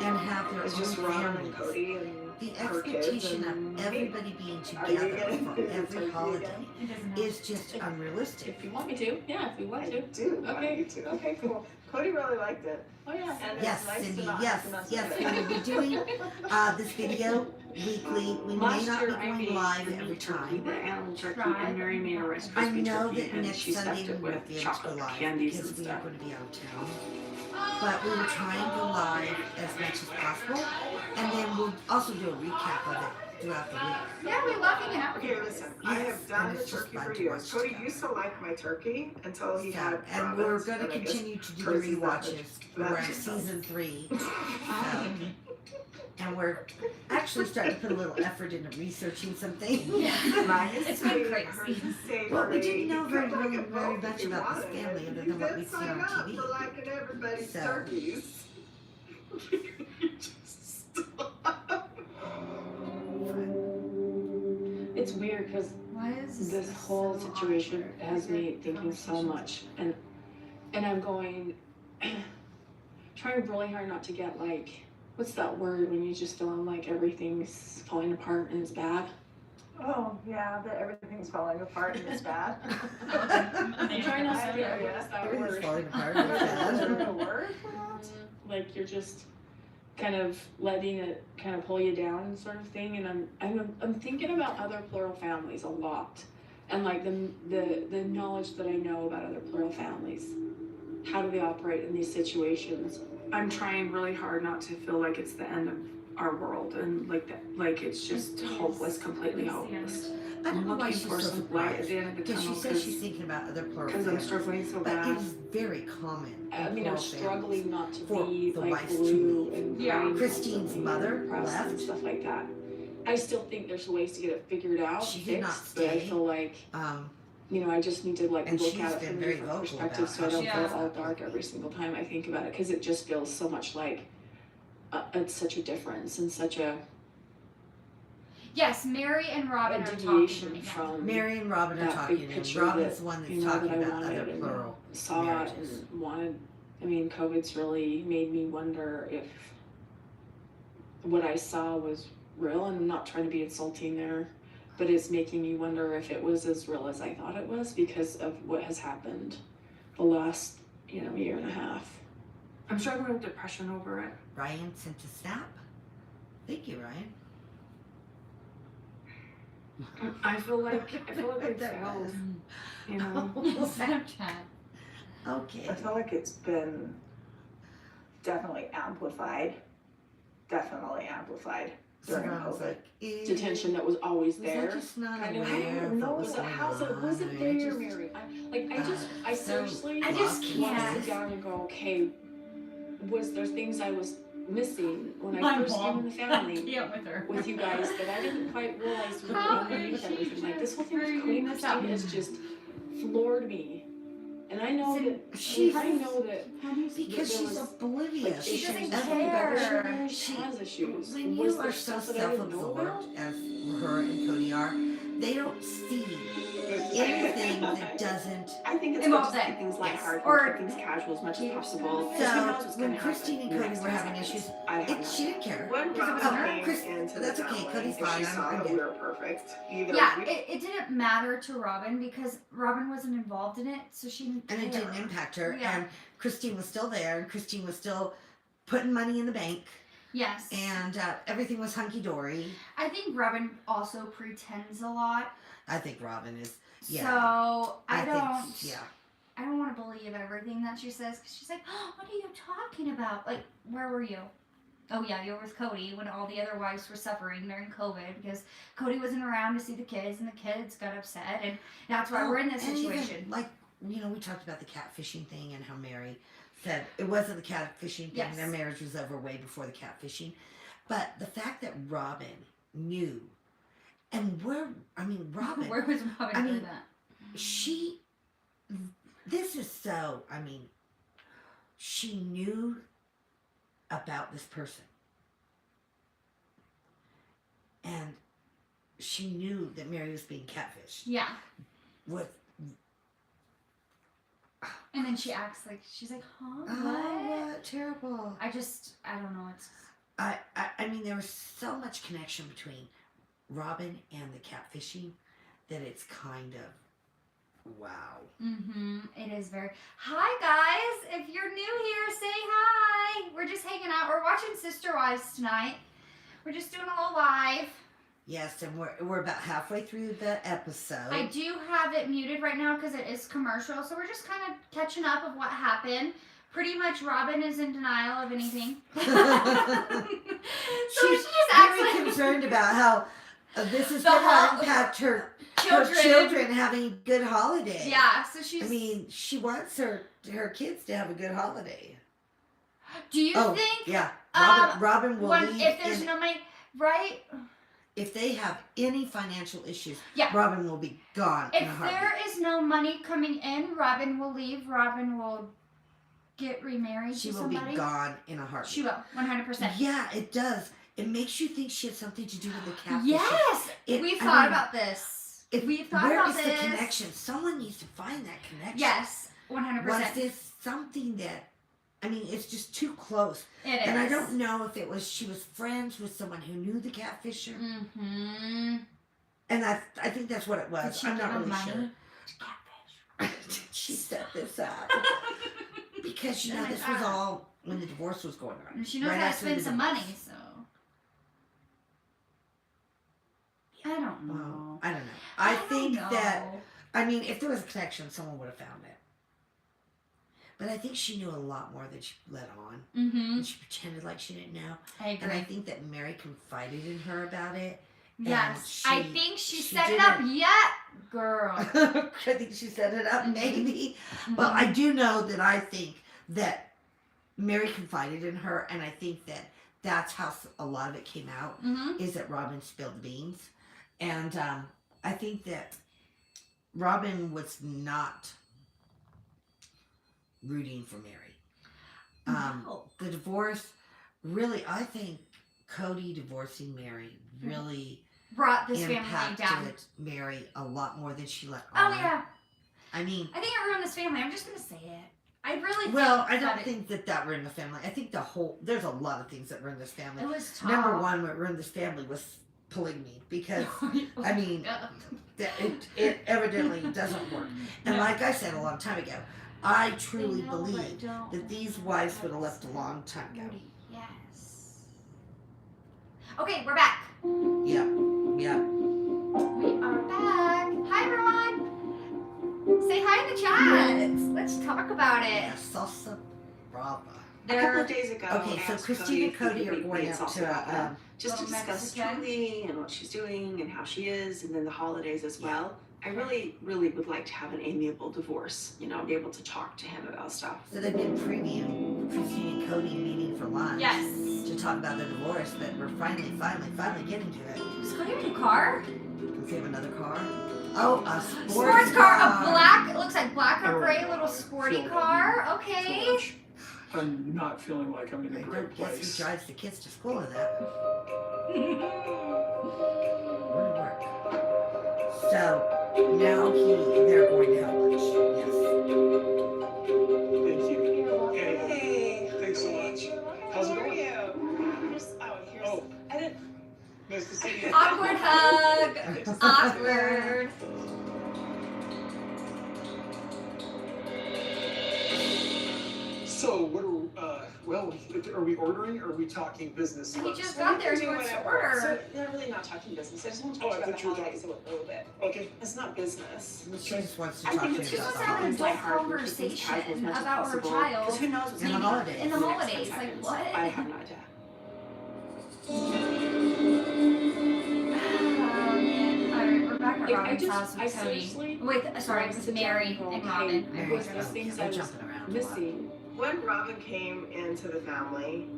and have their It's own just Ron families, and Cody and the her kids expectation and of me. everybody being Are you together gonna for do the every turkey holiday again? It doesn't matter. is just unrealistic. If you want me to, yeah, if you want I to. do. want Okay. you to. Okay, cool. Cody really liked it. Oh yeah. And Yes, it's nice Cindy, to not yes, have to mess yes, with we it. will be doing this video weekly. We may Last not be year I going made live the every meat turkey, time. the animal turkey, Try, and Mary but made a not Rice every I Krispie know turkey, that and next she Sunday stuffed we it won't with be able to go chocolate live candies because and we are stuff. going to be out of town. But we will try and go live as much as possible, and then we'll also do a recap of it throughout the week. Yeah, we love hanging out with Okay, you. listen, I Yes, have done and the it's just turkey fun for to years. watch Cody together. used to like my turkey until he So, had and we're Robin's, going to but I guess continue to do the Tracy's not rewatches. not We're in just season 3. And we're actually starting to put a little effort into researching some things. Mine is It's been sweet, crazy. hers is savory. Well, we didn't know You very, could really, look at very both much if you about this wanted. family other You than what did we'd seen sign on up TV. for liking everybody's So. turkeys. It's weird because Why is this whole situation has me thinking so much, and I'm going trying really hard not to get like, what's that word when you just feel like everything's falling apart and it's bad? Oh, yeah, that everything's falling apart and it's bad. I'm trying not to get Yeah. what's that Everything's word? falling apart. Is It's there bad. a word for that? Like you're just kind of letting it kind of pull you down, sort of thing. And I'm thinking about other plural families a lot, and like the knowledge that I know about other plural families. How do they operate in these situations? I'm trying really hard not to feel like it's the end of our world and like that, like it's just hopeless, completely hopeless. I don't I'm know why looking she's for so some light at surprised. the end of the Because she tunnel says she's thinking about other plural because I'm families. struggling so But it bad. is very common. I in mean, I'm plural struggling not to for be the like wives to blue leave. and Yeah. crying Christine's constantly mother and depressed and left. stuff like that. I still think there's ways to get it figured out, She did not fixed, but I stay. feel like I just need to like And look she's at it been from a very different vocal perspective, about so I how don't she feel feels all about dark it. every single time I think about it, because it just feels so much like it's such a difference and such a Yes, Mary and Robin are talking to deviation me now. from Mary and Robin are that talking, big and picture Robin's that, the one that's you know, talking that I about wanted other and plural saw marriages. and wanted. I mean, COVID's really made me wonder if what I saw was real, and I'm not trying to be insulting there, but it's making me wonder if it was as real as I thought it was because of what has happened the last, year and a half. I'm struggling with depression over it. Ryan sent a snap. Thank you, Ryan. I feel like I That failed, was- you know. Snapchat. Okay. I feel like it's been definitely amplified. Definitely amplified. So during I was COVID. like, ew. Detention that was always Was I there. just not kind of- aware I of don't what know. was Was going it how's it? on? Was it I there, just- Mary? I so seriously I just lost want to can't. sit down and go, okay, was there things I was missing when I My first came mom. in the family with her. with you guys that I didn't quite realize were How underneath did she everything? Like this whole thing figure with Queen this out? Christine has just floored me. And I know So that she's- I know that Because there she's was, oblivious. She doesn't Everybody- care. She has issues. When Was you there are so stuff that I didn't know about? self-absorbed as her and Cody are, they don't see anything that doesn't. I think it's Involve good to them. keep things lighthearted, Or- keep things casual as much as possible. Who knows So what's when gonna Christine and happen Cody next were having time. issues, I have no she didn't care. When Because it was Robin her. came Chris- into that's the okay, family, Cody's and fine, she I'm saw that good. we were perfect. Either Yeah, we it didn't matter to Robin because Robin wasn't involved in it, so she didn't And it care. didn't impact her. Yeah. And Christine was still there, and Christine was still putting money in the bank, Yes. and everything was hunky dory. I think Robin also pretends a lot. I think Robin is. Yeah. So I don't. Think, yeah. I don't want to believe everything that she says because she's like, oh, "What are you talking about? Like, where were you? Oh yeah, you were with Cody when all the other wives were suffering during COVID because Cody wasn't around to see the kids and the kids got upset and that's why we're in this and even, situation." like, we talked about the catfishing thing and how Mary said it wasn't the catfishing thing. Yes. Their marriage was over way before the catfishing. But the fact that Robin knew, and Robin, Where was Robin I doing mean, that? this is so, she knew about this person. And she knew that Mary was being catfished. Yeah, With, and then she acts like she's like, "Huh? oh, What?" what terrible. I don't know. It's I mean, there was so much connection between Robin and the catfishing that it's kind of, wow. It is very. Hi guys, if you're new here, say hi. We're just hanging out. We're watching Sister Wives tonight. We're just doing a little live. Yes, and we're about halfway through the episode. I do have it muted right now because it is commercial, so we're just kind of catching up of what happened. Pretty much, Robin is in denial of anything. So She's she just acts very like concerned about how this is The going to hol- impact her children. children having a good holiday. Yeah, so she's. I mean, she wants her kids to have a good holiday. do you Oh, think yeah. um, Robin will when leave if there's in- no money, right? if they have any financial issues, Yeah. Robin will be gone in a If heartbeat. there is no money coming in, Robin will leave. Robin will get remarried She to will somebody. be gone in a heartbeat. She will, 100%. Yeah, it does. It makes you think she had something to do with the catfishing. Yes, I we've thought mean, about this. If, We've thought where about is this. the connection? Someone needs to find that connection. Yes, 100%. Was this something that, it's just too close. It is. And I don't know if it was she was friends with someone who knew the catfisher. Mm-hmm. And I think that's what it was. Did she I'm give not him really money sure. to catfish? She set this up. Because, Oh my this was God. all when the divorce was going on. And she knows Right how to after spend the some divorce. money, so. I don't know. Well, I don't know. I don't think know. that, if there was a connection, someone would have found it. But I think she knew a lot more than she let on. Mm-hmm. And she pretended like she didn't know. I agree. And I think that Mary confided in her about it. Yes, and I she- think she she set it up didn't- yet, girl. I think she set it up, maybe. But I do know that I think that Mary confided in her, and I think that that's how a lot of it came out, Mm-hmm. is that Robin spilled the beans. And I think that Robin was not rooting for Mary. No. The divorce, really, I think Cody divorcing Mary really Brought this family impacted down. Mary a lot more than she let on. Oh yeah, I mean, I think it ruined this family. I'm just gonna say it. I really well, think I don't that think that ruined the family. I think there's a lot of things that ruined this family. it was tough. Number one, what ruined this family was polygamy, because I mean, it evidently doesn't work. And like I said a long time ago, I truly believe that these wives would have left a long time ago. Yes. Okay, we're back. Yep. We are back. Hi everyone. Say hi in the chat. Let's talk about it. Yeah, salsa brava. A couple They're of days ago, Okay, I so asked Christine and if Cody we are could going meet out also to about that. Just to Little discuss Mexican. Julie and what she's doing and how she is, and then the holidays as well. I really, really would like to have an amiable divorce, you know, be able to talk to him about stuff. So they've been previewing Christine and Cody meeting for lunch. Yes. To talk about their divorce, but we're finally getting to it. Does Cody have a new car? Does he have another car? Oh, a Sports car, a black, it looks like black or gray little sporty car. Okay. I'm not feeling like I'm in a I great don't guess place. he drives the kids to school in that. Wouldn't work. So now they're going to have lunch. Yes. Thank you. Hey, Hey. thanks so much. How's it How are going? you? Here's, Oh. I didn't. Nice to see you. Awkward hug. Awkward. So, what are we ordering or are we talking business? He first? just got there. He wants to order. So they're really not talking business. I just want to Oh, talk I about thought the you were holidays a little bit. Okay. It's not business. She just wants to I talk think to it's him She just wants about to have the an holidays. adult conversation about her child. Because who knows what's In the gonna holidays. In the next holidays, 10 like seconds. what? I have no idea. Alright, we're back at Like, Robin's house I with Cody. seriously. With, sorry, with Mary and Robin. Mary, There's things I they're was jumping around a lot. missing. When Robin came into the family,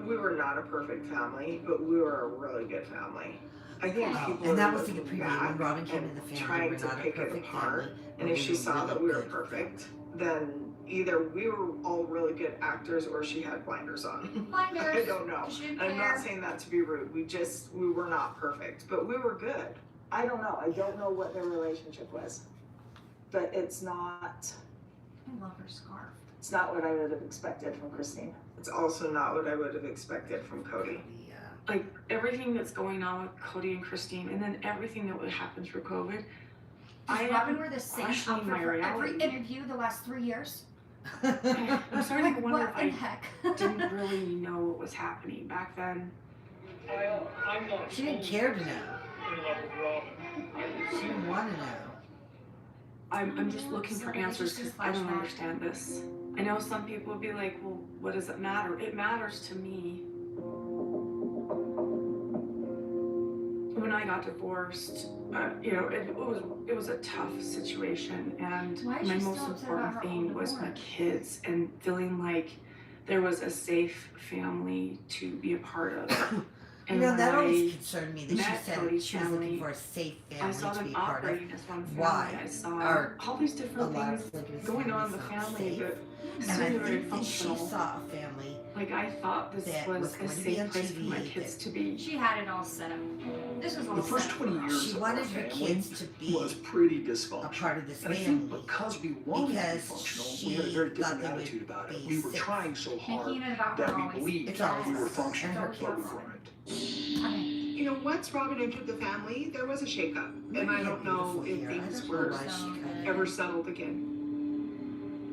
we were not a perfect family, but we were a really good family. I think Oh, people and that are was the looking preview back when Robin came and in the family. trying We're to not a pick it perfect apart. family. And but if she we saw really that we were good perfect, then either we were all really good actors or she had blinders on. Blinders. I don't know. She didn't I'm care. not saying that to be rude. We were not perfect, but we were good. I don't know. I don't know what their relationship was, but it's not I love her scarf. what I would have expected from Christine. It's also not what I would have expected from Cody. Yeah. Like everything that's going on with Cody and Christine, and then everything that would happen through COVID. I Does Robin haven't wear the same questioned outfit my for every reality. interview the last 3 years? I'm starting to wonder What if in I heck? didn't really know what was happening back then. I'm not She didn't care to know. in love with Robin. She didn't want to know. I'm just looking for answers because I don't understand this. I know some people would be like, well, what does it matter? It matters to me. When I got divorced, you know, it was a tough situation, and Why is my she most still upset about important her thing own was my divorce? kids and feeling like there was a safe family to be a part of. You And know, when that always I concerned me that met she said Cody's she was looking family, for a safe I family saw to them be part of. operating as one family. Why I saw are all these A different lot things of polygamy going on in the families not family safe. that And I seemed very think that she functional. saw a family Like I thought this that was was a going to be on safe place for my TV, kids that- to be. She had it all set up. This was all The set first up. 20 years she of our wanted her family kids to be was pretty a dysfunctional. part of this And I think family. because we wanted to be Because functional, she we had a very thought different they would attitude about it. be We were safe. trying so hard Making it about her that we always. believed It's always we were her. functional, And her but we kids. weren't. Okay. You know, once Robin entered the family, there was a shakeup, and I don't know if things were ever settled again.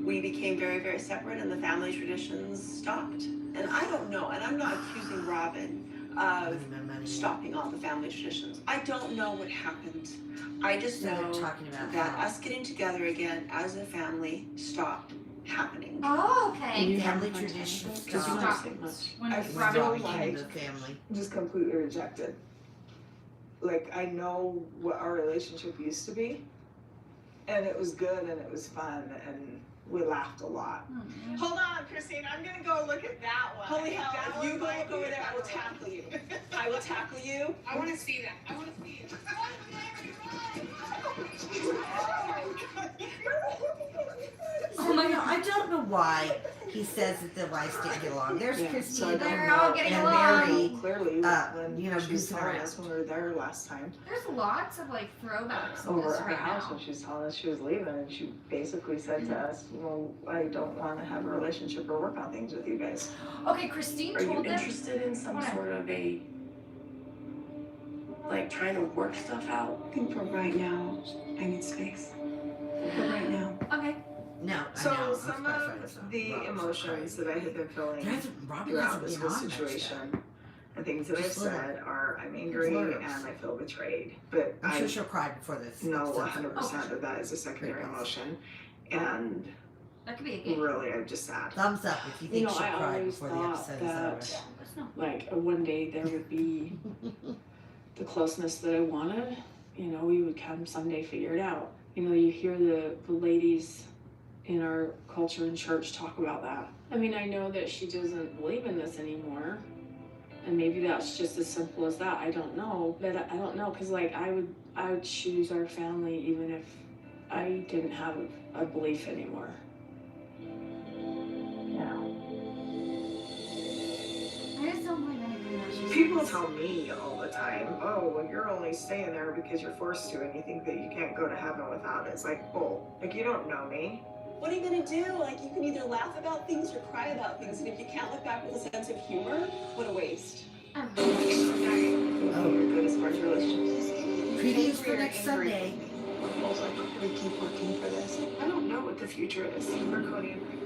We became very, very separate and the family traditions stopped. And I don't know, and I'm not accusing Robin of stopping all the family traditions. I don't know what happened. I just So they're know talking about that how us getting together again as a family stopped happening. Oh, okay. family traditions Because you stopped don't say much. When I when Robin Robin feel came like- into the family. Just completely rejected. Like, I know what our relationship used to be, and it was good and it was fun and we laughed a lot. Hold on, Christine. I'm gonna go look at that one. Holy hell, That if you one go might look be over a there, I will better one. tackle you. I will tackle you. I want to see that. I want to see it. Oh my god, I don't know why he says that the wives didn't get along. There's Yeah, Christine so I don't They're know. all getting and along. Mary. Clearly, when you know, she was goofing telling around. us when we were there last time, There's lots of like throwbacks in over this at her right house now. when she was telling us she was leaving, and she basically said to us, well, I don't want to have a relationship or work on things with you guys. Okay, Christine Are you told them. interested in some What? sort of a like trying to work stuff out? I think for right now, I need space. For right now. Okay. No, So I know. some of the emotions that I had been feeling Robin throughout hasn't this been whole on much yet. situation and things that I've Just little. said are I'm angry Little. and I feel betrayed. But I'm sure I she'll cry before this. know episode's 100% over. that that is a secondary Pretty much. emotion. And That could be a game. really, I'm just sad. Thumbs up if you think You know, she'll I cry always before the thought episode that is Yeah, let's know. like one day there would be the closeness that I wanted. You know, we would come someday figure it out. You know, you hear the ladies in our culture and church talk about that. I mean, I know that she doesn't believe in this anymore. And maybe that's just as simple as that. I don't know. But I don't know, because like I would choose our family even if I didn't have a belief anymore. Yeah. I just don't believe anything that she People says. tell me all the time, oh, well, you're only staying there because you're forced to, and you think that you can't go to heaven without it. It's like, bull. Like, you don't know me. What are you gonna do? Like, you can either laugh about things or cry about things, and if you can't look back with a sense of humor, what a waste. Oh. You're good as far as relationships. Previews for next Sunday. We keep working for this. I don't know what the future is for Cody and I.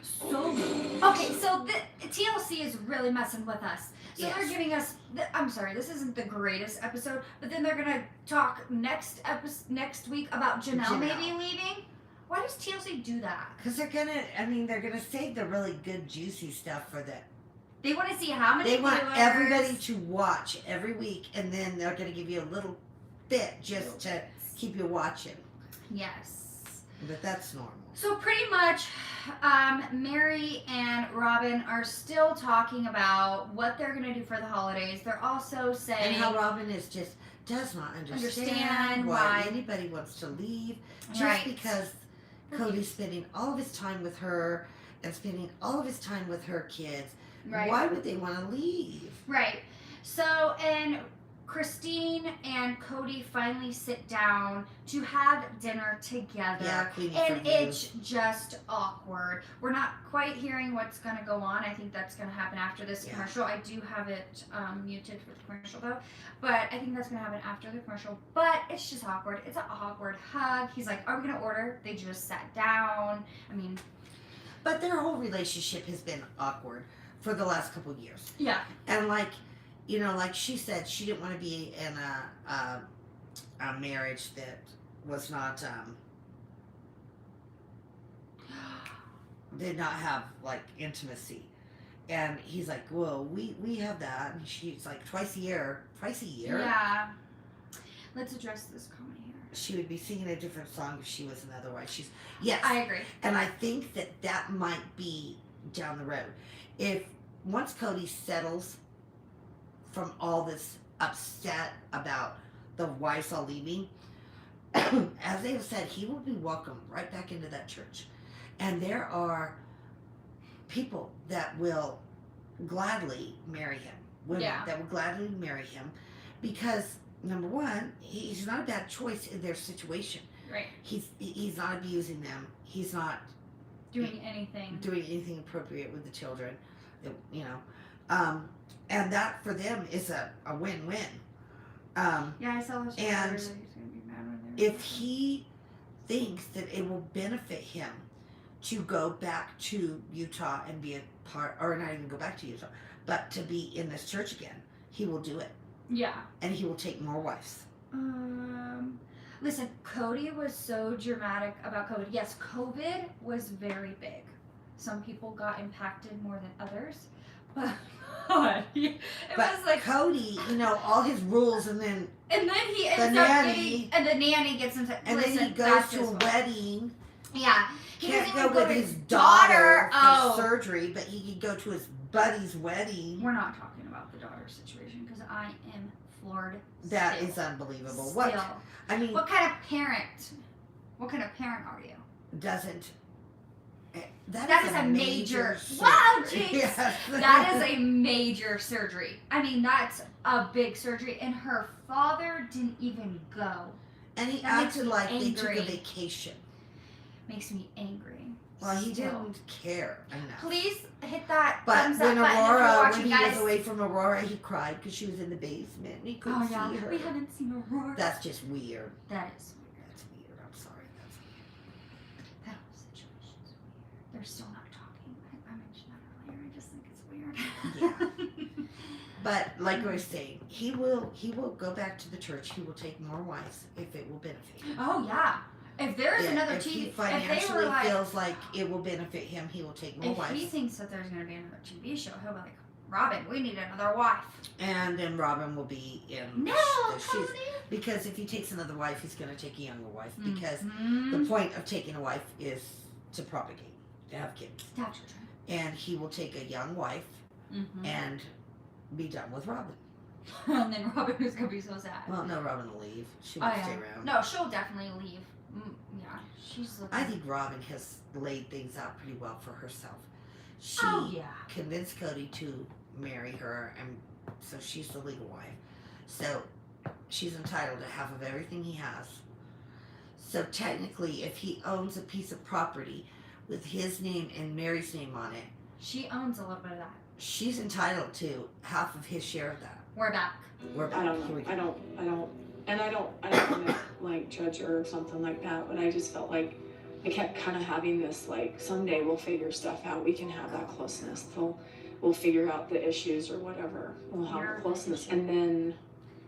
So okay, so the TLC is really messing with us. So Yes. they're giving us. I'm sorry, this isn't the greatest episode, but then they're gonna talk next week about Janelle maybe leaving. Why does TLC do that? Because they're gonna save the really good juicy stuff for that. They want to see how many. They want viewers. everybody to watch every week, and then they're gonna give you a little bit just to keep you watching. Yes. But that's normal. So pretty much, Mary and Robin are still talking about what they're gonna do for the holidays. They're also saying And how Robin does not understand why why- anybody wants to leave just Right. because Cody's spending all of his time with her and spending all of his time with her kids. Right. Why would they want to leave? Right. So, and Christine and Cody finally sit down to have dinner together. Yeah, Queenie And for it's just awkward. We're not quite hearing what's going to go on. I think that's going to happen after this Yeah. commercial. I do have it muted for the commercial though. But I think that's going to happen after the commercial. But it's just awkward. It's an awkward hug. He's like, are we going to order? They just sat down. I mean, But their whole relationship has been awkward for the last couple of years. yeah. And like she said, she didn't want to be in a marriage that was not did not have like intimacy. And he's like, well, we have that. And she's like, twice a year. Yeah. Let's address this comment here. She would be singing a different song if she was another wife. Yes. I agree. And I think that might be down the road. If once Cody settles from all this upset about the wives all leaving, as they have said, he will be welcomed right back into that church. And there are people that will gladly marry him. Women Yeah. that will gladly marry him because, number one, he's not a bad choice in their situation. Right. He's not abusing them. He's not Doing anything. doing anything appropriate with the children, and that for them is a win-win. Yeah, I saw this. And He's gonna be mad when they're If he thinks that it will benefit him to go back to Utah and be a part, or not even go back to Utah, but to be in this church again, he will do it, yeah. and he will take more wives. Listen, Cody was so dramatic about COVID. Yes, COVID was very big. Some people got impacted more than others, but it But was like, Cody, all his rules, and then he ends up nanny- getting, and the nanny gets him to, and listen, then he goes that's to his a fault. wedding. Yeah, he Can't doesn't go even with to his daughter for Oh, surgery, but he could go to his buddy's wedding. we're not talking about the daughter situation because I am floored. That still. is unbelievable. Still. What I mean, What kind of parent? What kind of parent are you? doesn't. That is a major. surgery. Wow, Jinx! Yes. That is a major surgery. I mean, that's a big surgery, and her father didn't even go. And he That makes acted me like they took a angry. vacation. Makes me angry. Well, he Still. didn't care enough. Please hit that But thumbs up when button if you're Aurora, watching, when he guys. was away from Aurora, he cried because she was in the basement and he couldn't Oh yeah, see her. we haven't seen Aurora. That's just weird. That is weird. That's weird. I'm sorry. That's weird. That whole situation's weird. They're still not talking. I mentioned that earlier. I just think it's weird. But like I was saying, he will go back to the church. He will take more wives if it will benefit him. Oh yeah. If there's Yeah, another if he TV, if they financially were like, feels like it will benefit him, he will take more if he wives. thinks that there's gonna be another TV show, he'll be like, Robin, we need another wife. And then Robin will be in No, the shoes. Cody. Because if he takes another wife, he's going to take a younger wife. Because Mhm. the point of taking a wife is to propagate, to have kids. That's And he will take a young wife mm-hmm. and be done with Robin. And then Robin is gonna be so sad. Well, no, Robin will leave. She Oh, won't yeah. stay around. No, she'll definitely leave. Yeah, she's looking. I think Robin has laid things out pretty well for herself. She Oh yeah. convinced Cody to marry her, and so she's the legal wife. So she's entitled to half of everything he has. So technically, if he owns a piece of property with his name and Mary's name on it, She owns a little bit of that. she's entitled to half of his share of that. We're back. We're I back. don't Here we know. go. I don't want to like judge her or something like that, but I just felt like I kept kind of having this like someday we'll figure stuff out. We can have that closeness. We'll figure out the issues or whatever. We'll have Your the closeness. relationship. And then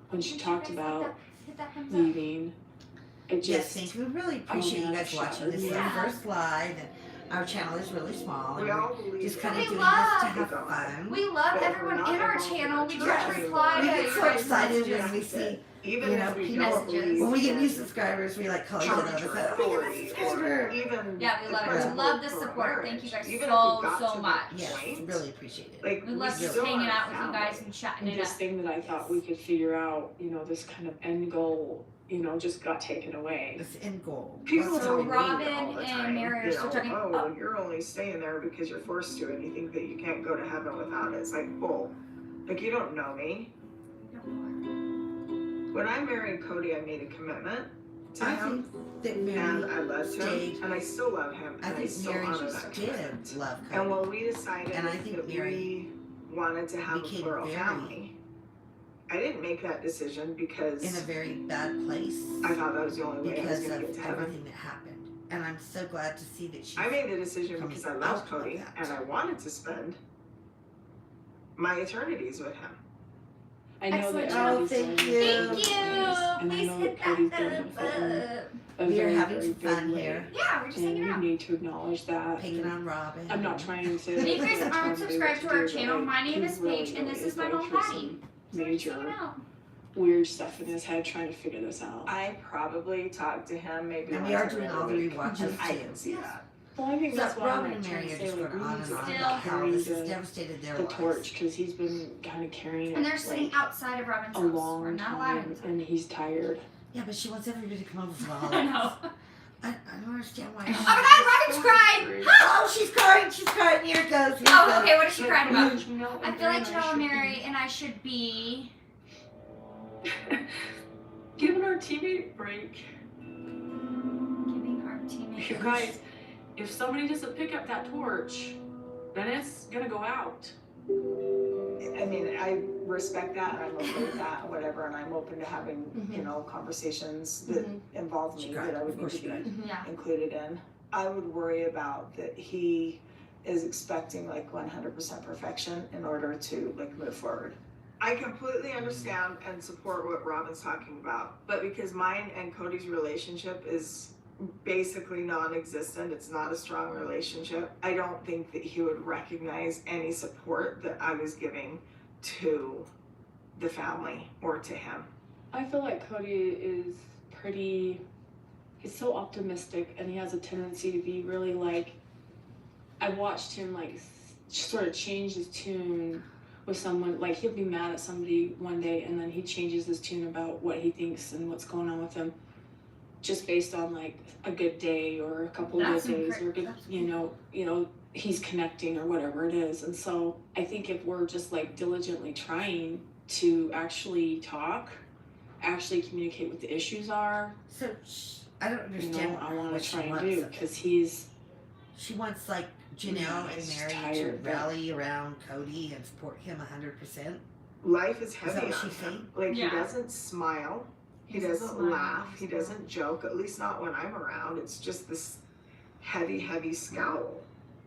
when she Did you talked guys about hit that thumbs up? leaving, it Yes, just thank you. We really appreciate you guys watching. This is Yeah. our first live, and our channel is really small. And We all we're believe just that. kind of We doing love- this to have fun. We love But everyone we're not in our involved in channel. We the just church reply We to get your so guys' excited messages. when we see, Even you know, if we people- don't believe when we get in new subscribers, we like call each other up and church say, or oh my God, authority, subscriber. or even Yeah, we the love it. We principle love the for support. marriage. Thank you guys Even if so, we got so to that much. Yes, point, really appreciate it. like We love just still hanging are out with you family. guys and chatting and it this up. thing that I thought we could figure out, you know, this kind of end goal, you know, just got taken away. It's end goal. People What's tell So me Robin all the and time, Mary are you still know, talking- oh, oh. you're only staying there because you're forced to, and you think that you can't go to heaven without it. It's like, bull. Like, you don't know me. When I married Cody, I made a commitment to I him, think that and Mary I loved stayed. him, and I still love him, I and I think still Mary honor just that did commitment. love And Cody. when we decided And I think that Mary we wanted to have a became plural very- family, I didn't make that decision because in a very bad place I thought that was the only way I was because going to of get to heaven. everything that happened. And I'm so glad to see that she. I made the decision comes because I out loved of Cody that. and I wanted to spend my eternities with him. I know that Excellent. Cody's Thank doing you. very Thank good you. things, and I Please know hit that Cody's that doing thumbs it in up. a We are very, having very some fun big way. here. Yeah, we're just And hanging you out. need to acknowledge that. Picking on Robin. I'm not trying to. If you guys tell aren't everybody subscribed what to our do, but, channel, like, my name he is really, Paige, and really this is my going mom, through Patty. some So we're just hanging major out. weird stuff in his head trying to figure this out. I probably talked to him maybe And once we are every doing other all the week. rewatches I too. can see that. Well, I think So that's why Robin I'm and like Mary trying are to just say, going like, on we and need on to Still about how carry this has the devastated their lives. torch because he's been kind of carrying And they're it sitting like outside of Robin's a house. We're long not allowed time, inside. and he's tired. Yeah, but she wants everybody to come over for the I holidays. know. I don't understand why. Oh my God, Robin's crying! Oh, she's crying. She's crying. Here it goes. Here it Oh, goes. okay, what is she crying about? No, I feel like Janelle and Mary and I should be giving our teammate a break. giving our teammates. You guys, if somebody doesn't pick up that torch, then it's gonna go out. I mean, I respect that and I'm okay with that and whatever, and I'm open to having, Mm-hmm. you know, conversations that involve She me cried. that I would Of need course to she be cried. Yeah. included in. I would worry about that he is expecting like 100% perfection in order to like move forward. I completely understand and support what Robin's talking about, but because mine and Cody's relationship is basically non-existent, it's not a strong relationship, I don't think that he would recognize any support that I was giving to the family or to him. I feel like Cody is he's so optimistic and he has a tendency to be really like, I watched him like sort of change his tune with someone, like he'll be mad at somebody one day and then he changes his tune about what he thinks and what's going on with him just based on like a good day or a couple That's of good days or incre- good, that's you know, he's connecting or whatever it is. And so I think if we're just like diligently trying to actually talk, actually communicate what the issues are, So I don't you understand know, I want what to she try and wants. do because he's She wants like Janelle and He's Mary to tired, but- rally around Cody and support him 100%. Life is that heavy what on she's him. saying? Like Yeah. he doesn't smile, he He doesn't doesn't smile, laugh, he he's not. doesn't joke, at least not when I'm around. It's just this heavy scowl.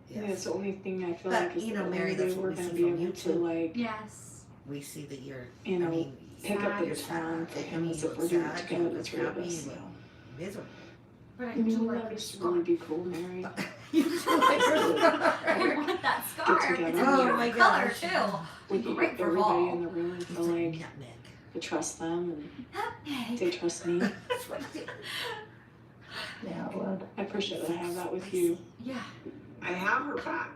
yeah, it's the only thing I feel But, like is you the know, only Mary, way that's what we're we gonna see be from able you to too. like, Yes. We see that you're, you know, I mean, pick up the you're baton sad. for I him mean, as you if look we're doing it sad, together, you the look three of happy, us. you look miserable. But I You do know, like that her would scar. really be cool, Mary. You do like her I want that scar. It's a together. beautiful Oh my color gosh. too. We could Great get for everybody fall. in the room and It's feel like like nutmeg. I trust them and they Okay. trust me. That's what I do. Yeah, well, I appreciate that I have that with you. Yeah. I have her back.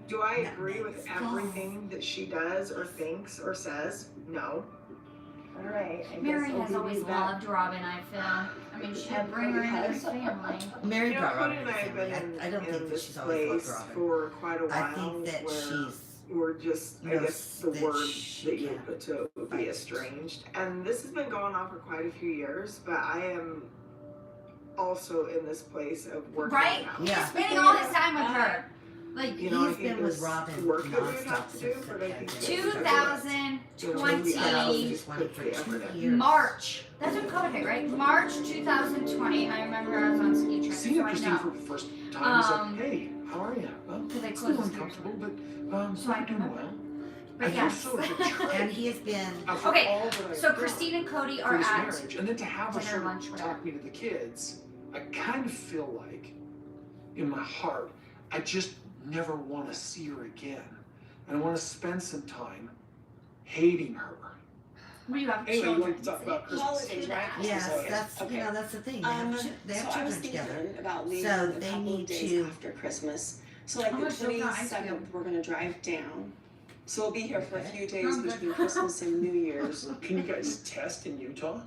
Do I agree with Nutmeg. everything that she does or thinks or says? No. All right. I Mary guess I'll has give always you that. loved Robin, I feel. I mean, she'd bring her into the family. Mary You know, brought Cody Robin and in I the have been family. I don't in think that this she's always loved place Robin. for quite a while. I think that where she's we're just, I knows guess the that word she that you can't would put to it would be fight. estranged. And this has been going on for quite a few years, but I am also in this place of working Right? it out. Yeah. He's spending all his time with her. Like, You know, I He's think been with this Robin work that we would nonstop have to do, since but I think the that pandemic. we could do it. 2020 This one for 2 years. March. That's when COVID hit, right? March 2020. I remember I was on ski trip, Seeing so I Christine for know. the first time is Um, like, hey, how are you? Well, Because I it's a closed little the ski uncomfortable, trip. but So I I'm doing remember. well. But I feel yes. so betrayed And he has been after Okay, all that I've So done Christine and Cody for are this at marriage, and then to have her dinner, sort lunch, of whatever. talk me to the kids, I kind of feel like, in my heart, I just never want to see her again, and I want to spend some time hating her. We have Anyway, you children. want to talk about Christmas? Holidays, right? yes, Okay. that's Okay. you know that's the thing. They have, they have so I was children thinking together. about leaving So a they couple need of days to- after Christmas. So like I'm the gonna still got ice cream. 27th, we're gonna drive down. So we'll be here for a Okay. few days I'm good. between Christmas and New Year's. Can you guys test in Utah?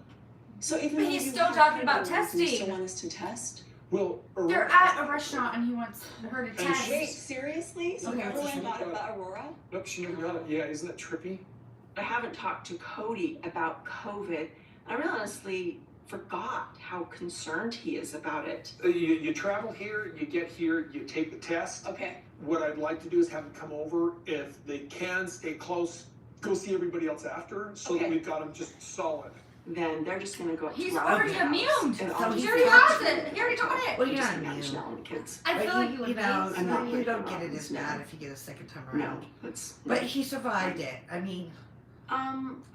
So even But though he's you still have talking about everyone, you testing. still want us to test? Well, They're at a restaurant and he wants her to And test. Wait, seriously? So Okay, everyone what's got it about Aurora? Nope, she never got it. Yeah, isn't that trippy? I haven't talked to Cody about COVID. I really honestly forgot how concerned he is about it. You travel here, you get here, you take the test. Okay. What I'd like to do is have them come over. If they can, stay close. Go see everybody else after, so that Okay. we've got them just solid. Then they're just gonna go up He's to Robin's already house, immune. and So I'll he's He just already got has it. He already got it. Well, you're just not imagine immune. all the kids. I But feel like you would you know, be. I'm not you worried don't about get it Robin's as now. bad if you get a second time No, around. that's. But he survived it. I mean,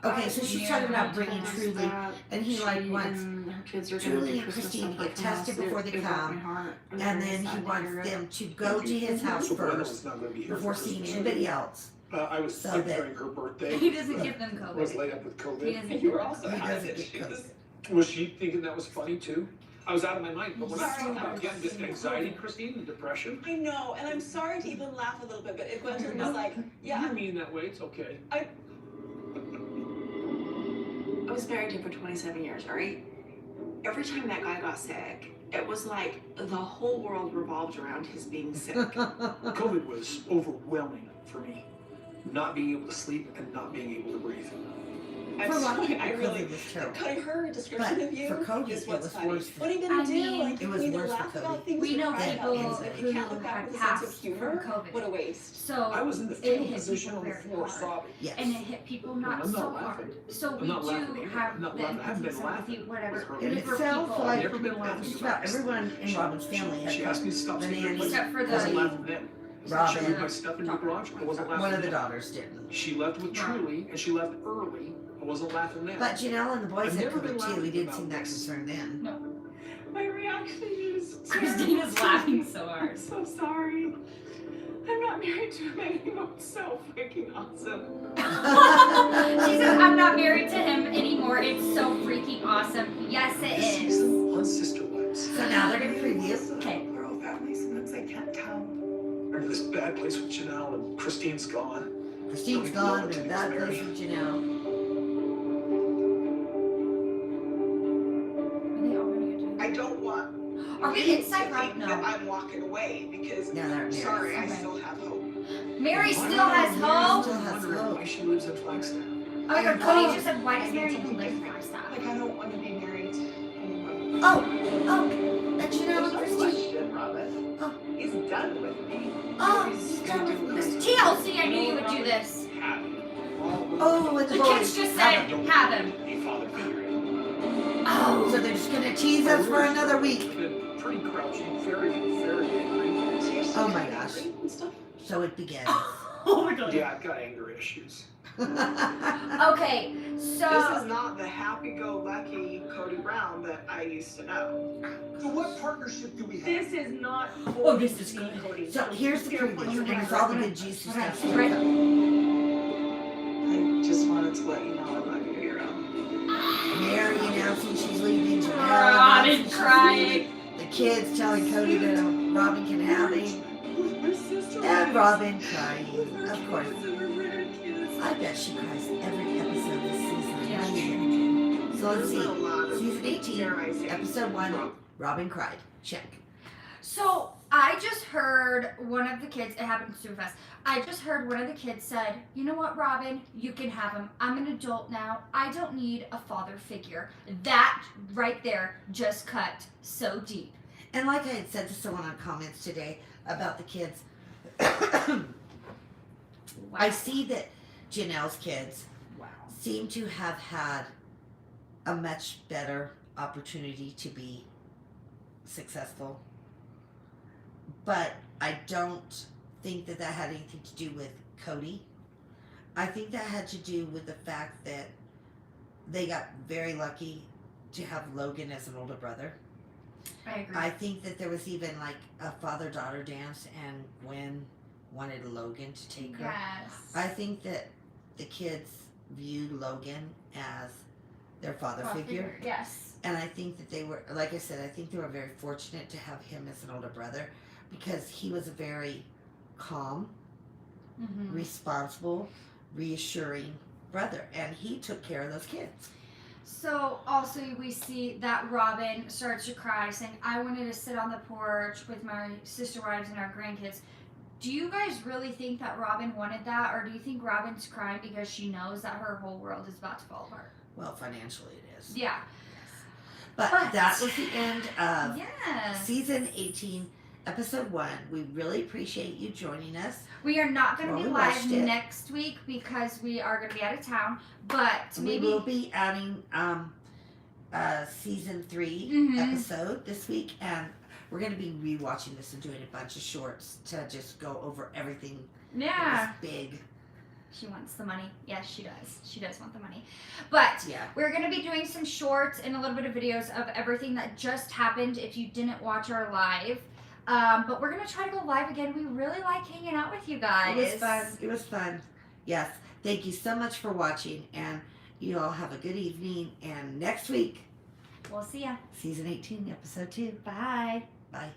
Okay, I so she's was talking about told bringing us Truly, that and he like she wants and her kids are Truly gonna do and Christmas Christine stuff get like that, tested so before they it broke come, my heart. I'm and very then sad he to wants hear it. them to go to his house So Brenda's first not gonna be here before for seeing Christmas. anybody else. I was So sick that- during her birthday. He doesn't give them Was COVID. laid up with He COVID. doesn't You give were them also COVID. He having doesn't get issues. COVID. Was she thinking that was funny too? I was out of my mind, but when I Sorry, talk about I'm getting this sorry. anxiety, Christine, and depression, I know, and I'm sorry to even laugh a little bit, but Gwendolyn was No. like, you yeah. mean that way, it's okay. I was married to him for 27 years, alright? Every time that guy got sick, it was like the whole world revolved around his being sick. COVID was overwhelming for me. Not being able to sleep and not being able to breathe. I'm For a lot of sorry, people, I really. COVID was terrible. Cody, her description But of you for Cody, is it what's was funny. worse. What are you gonna I do? mean, Like, it was we either worse for laugh Cody. about things We or know cry about people things. If you can't look who back have with a sense of passed from humor, COVID. what a waste. So I was in the it fetal hit position people on the very floor Yes. hard. sobbing. And it hit people not I'm not so laughing. hard. So I'm we not do laughing either. have I'm not the laughing. I haven't been sympathy, laughing whatever. with her. And it for sounds people. like Never been laughing just about about this. everyone in Robin's family had She asked me to stop The sleeping. nanny- Except for I wasn't the laughing then. She Robin. moved my stuff into the garage. I wasn't laughing One of the then. daughters didn't. She left with Truly, and she left early. I wasn't laughing then. But Janelle and the boys I've had never been COVID too. laughing We didn't about seem that this. concerned then. My reaction is Christina's laughing so hard. I'm so sorry. I'm not married to him anymore. It's so freaking awesome. She says, I'm not married to him anymore. It's so freaking awesome. Yes, it See is. some fun sister wives. So now they're gonna preview. Okay. We're all family. Sometimes I can't tell. We're in this bad place with Janelle, and Christine's gone. Christine's gone to that place with Janelle. Are they already adjourned? I don't want Are we you inside to right think that now? I'm walking away because Now they're married. sorry, I Okay. still have hope. Mary still has Mary hope. still has Wondering hope. why she lives in Flagstaff. Oh my god, Cody just said, why does Mary even live in Flagstaff? Like, I don't want to be married anymore. Oh, and Janelle There's and no Christine. question, Robin. Oh. He's done with me. Oh, He's he's gonna done do with it. this. TLC, I knew you would do this. Oh, and The the kids boys. just said, have him. A father figure. Oh, so they're just gonna tease us for another week. Been pretty grouchy, very, very angry. Oh my gosh. And stuff. So it begins. Oh my god. Yeah, I've got anger issues. Okay, so This is not the happy-go-lucky Cody Brown that I used to know. So what partnership do we have? This is not. Oh, this is good. Cody. So here's the preview, and it's all the good juicy stuff. Right. I just wanted to let you know I'm not gonna be around. Mary announcing she's leaving. Janelle Robin announcing she's crying. leaving. The kids telling Cody that Robin can have him. My sister. And Robin crying, of course. I bet she cries every episode this season. Yeah. So let's There's been a see. lot of, Season dare I 18, say, episode 1, Robin cried. Check. So I just heard one of the kids, it happened super fast. I just heard one of the kids said, you know what, Robin, you can have him. I'm an adult now. I don't need a father figure. That right there just cut so deep. And like I had said to someone on comments today about the kids, I see that Janelle's kids Wow. seem to have had a much better opportunity to be successful. But I don't think that that had anything to do with Cody. I think that had to do with the fact that they got very lucky to have Logan as an older brother. I agree. I think that there was even like a father-daughter dance, and Gwen wanted Logan to take her. Yes. I think that the kids viewed Logan as their father figure. Yes. And I think that they were, like I said, I think they were very fortunate to have him as an older brother because he was a very calm, Mm-hmm. responsible, reassuring brother. And he took care of those kids. So also we see that Robin starts to cry, saying, I wanted to sit on the porch with my sister wives and our grandkids. Do you guys really think that Robin wanted that, or do you think Robin's crying because she knows that her whole world is about to fall apart? Well, financially it is. Yeah. But But- that was the end of Yes. season 18, episode 1. We really appreciate you joining us. We are not going to Well, be we live watched it. next week because we are going to be out of town, but maybe We will be adding season 3 Mhm. episode this week, and we're going to be rewatching this and doing a bunch of shorts to just go over everything yeah. that was big. She wants the money. Yes, she does. She does want the money. But Yeah. we're going to be doing some shorts and a little bit of videos of everything that just happened if you didn't watch our live. But we're going to try to go live again. We really like hanging out with you guys. It was fun. It was fun. Yes. Thank you so much for watching, and you all have a good evening. And next week, We'll see ya. season 18, episode 2. Bye. Bye.